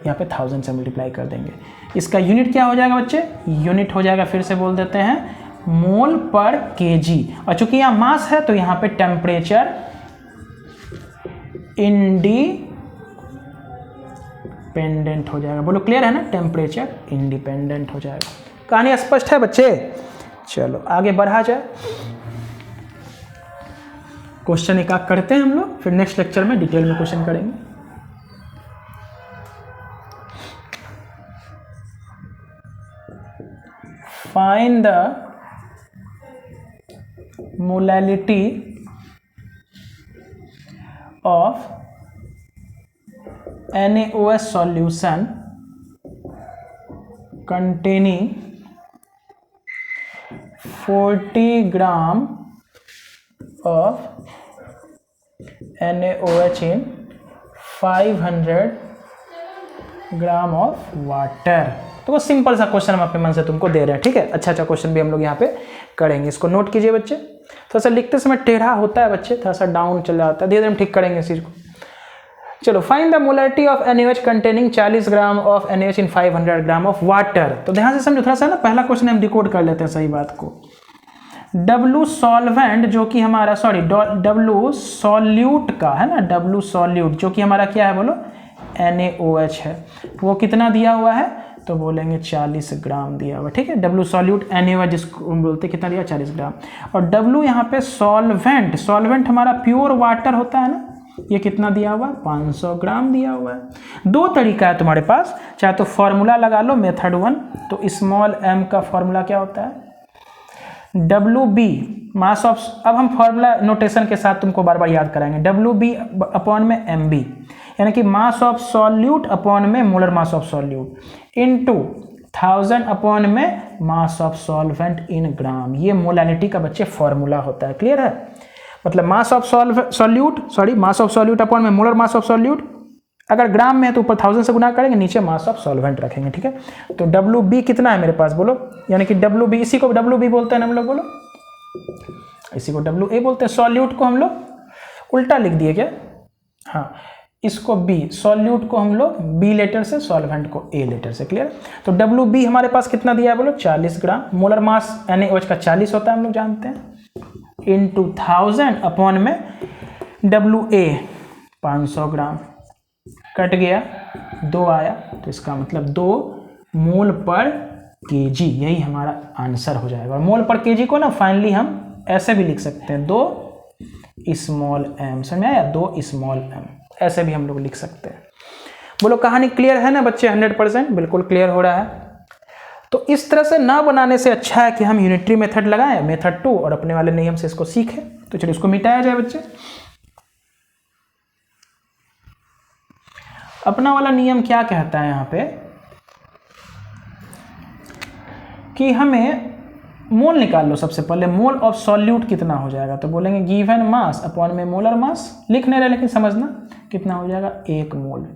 यहाँ पे 1000 से मल्टीप्लाई कर देंगे। इसका यूनिट क्या हो जाएगा बच्चे? यूनिट हो जाएगा, फिर से बोल देते हैं, मोल पर केजी। और चूंकि यहाँ मास है तो यहाँ पे टेम्परेचर इंडिपेंडेंट हो जाएगा। बोलो क्लियर है ना? टेम्परेचर इंडिपेंडेंट हो जाएगा। कहानी स्पष्ट है बच्चे? चलो आगे बढ़ा जाए। क्वेश्चन एक आध करते हैं हम लोग, फिर नेक्स्ट लेक्चर में डिटेल में क्वेश्चन करेंगे। Find the molality of NaOH solution containing 40 gram of NaOH in 500 gram of water. तो वो सिंपल सा क्वेश्चन हम अपने मन से तुमको दे रहे हैं, ठीक है। अच्छा अच्छा क्वेश्चन भी हम लोग यहाँ पे करेंगे। इसको नोट कीजिए बच्चे। थोड़ा सा लिखते समय टेढ़ा होता है बच्चे, थोड़ा सा डाउन चल जाता है, धीरे धीरे हम ठीक करेंगे इस चीज़ को। चलो find the molarity of NaOH containing 40 gram of NaOH in 500 gram of water. तो ध्यान से समझो थोड़ा सा ना, पहला क्वेश्चन हम डिकोड कर लेते हैं सही बात को। W सॉल्वेंट जो कि हमारा W सॉल्यूट का है ना, W सॉल्यूट जो कि हमारा क्या है बोलो, NaOH है, वो कितना दिया हुआ है? तो बोलेंगे 40 ग्राम दिया हुआ, ठीक है। W सॉल्यूट NaOH जिसको बोलते कितना दिया? 40 ग्राम। और W यहाँ पे सॉल्वेंट हमारा प्योर वाटर होता है ना, ये कितना दिया हुआ? 500 ग्राम दिया हुआ है। दो तरीका है तुम्हारे पास, चाहे तो फॉर्मूला लगा लो मेथड 1। तो स्मॉल m का फॉर्मूला क्या होता है? WB मास ऑफ, अब हम फॉर्मूला नोटेशन के साथ तुमको बार बार याद कराएंगे। WB अपॉन में MB, यानी कि मास ऑफ सॉल्यूट अपॉन में molar mass of solute into 1000 upon में मास ऑफ सॉल्वेंट इन ग्राम। ये मोलालिटी का बच्चे फॉर्मूला होता है। क्लियर है? मतलब mass of mass of solute upon में मोलर मास ऑफ सॉल्यूट, अगर ग्राम में है तो ऊपर 1000 से गुना करेंगे, नीचे मास ऑफ सॉल्वेंट रखेंगे, ठीक है। तो WB कितना है मेरे पास बोलो, यानी कि WB, इसी को WB बोलते हैं हम लोग, बोलो इसी को WA बोलते हैं। सॉल्यूट को हम लोग उल्टा लिख दिए क्या? हाँ, इसको B, सॉल्यूट को हम लोग B लेटर से, सॉल्वेंट को A लेटर से। क्लियर? तो WB हमारे पास कितना दिया है बोलो? 40 ग्राम। मोलर मास NaOH का 40 होता है, हम लोग जानते हैं, इंटू 1000 अपॉन में WA 500 ग्राम। कट गया, 2 आया, तो इसका मतलब 2 मोल पर केजी, यही हमारा आंसर हो जाएगा। और मोल पर केजी को ना फाइनली हम ऐसे भी लिख सकते हैं, 2 स्मॉल m, समझ आया? 2 स्मॉल m, ऐसे भी हम लोग लिख सकते हैं। बोलो कहानी क्लियर है ना बच्चे? 100% बिल्कुल क्लियर हो रहा है। तो इस तरह से ना बनाने से अच्छा है कि हम यूनिटरी मेथड लगाएं, मेथड 2, और अपने वाले नियम से इसको सीखें। तो चलिए इसको मिटाया जाए बच्चे। अपना वाला नियम क्या कहता है यहाँ पे कि हमें मोल निकाल लो सबसे पहले, मोल ऑफ सॉल्यूट कितना हो जाएगा, तो बोलेंगे गिवन मास अपॉन में मोलर मास, लिख नहीं रहे लेकिन समझना कितना हो जाएगा 1 मोल।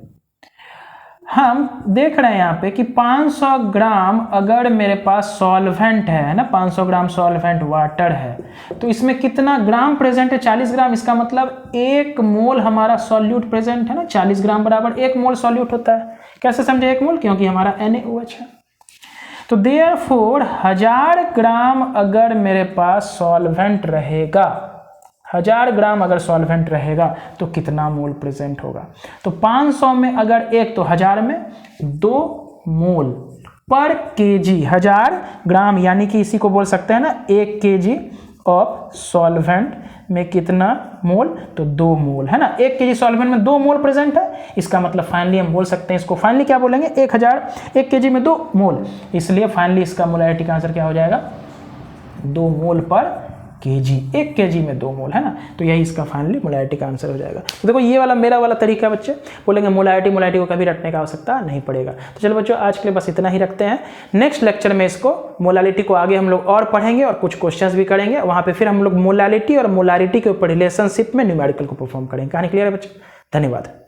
हम देख रहे हैं यहाँ पे कि 500 ग्राम अगर मेरे पास सॉल्वेंट है ना, 500 ग्राम सॉल्वेंट वाटर है, तो इसमें कितना ग्राम प्रेजेंट है, 40 ग्राम। इसका मतलब 1 मोल हमारा सॉल्यूट प्रेजेंट है ना, 40 ग्राम बराबर 1 मोल सॉल्यूट होता है। कैसे समझे 1 मोल, क्योंकि हमारा NaOH है। तो देयरफॉर 1000 ग्राम अगर मेरे पास सॉल्वेंट रहेगा, 1000 ग्राम अगर सॉल्वेंट रहेगा तो कितना मोल प्रेजेंट होगा, तो 500 में अगर 1 तो 1000 में 2 मोल पर केजी। 1000 ग्राम यानी कि इसी को बोल सकते हैं ना 1 केजी ऑफ सॉल्वेंट में कितना मोल, तो 2 मोल है ना। 1 केजी सॉल्वेंट में 2 मोल प्रेजेंट है, इसका मतलब फाइनली हम बोल सकते हैं इसको, फाइनली क्या बोलेंगे 1 केजी में 2 मोल, इसलिए फाइनली इसका मोलैरिटी का आंसर क्या हो जाएगा 2 मोल पर केजी। 1 केजी में 2 मोल है ना, तो यही इसका फाइनली मोलैरिटी का आंसर हो जाएगा। तो देखो ये वाला मेरा वाला तरीका बच्चे, बोलेंगे मोलैरिटी को कभी रटने का आवश्यकता नहीं पड़ेगा। तो चलो बच्चों आज के लिए बस इतना ही रखते हैं, नेक्स्ट लेक्चर में इसको मोलैरिटी को आगे हम लोग और पढ़ेंगे और कुछ क्वेश्चंस भी करेंगे, वहाँ पे फिर हम लोग मोलैरिटी और मोलैरिटी के ऊपर रिलेशनशिप में न्यूमेरिकल को परफॉर्म करेंगे। कहानी क्लियर है बच्चों, धन्यवाद।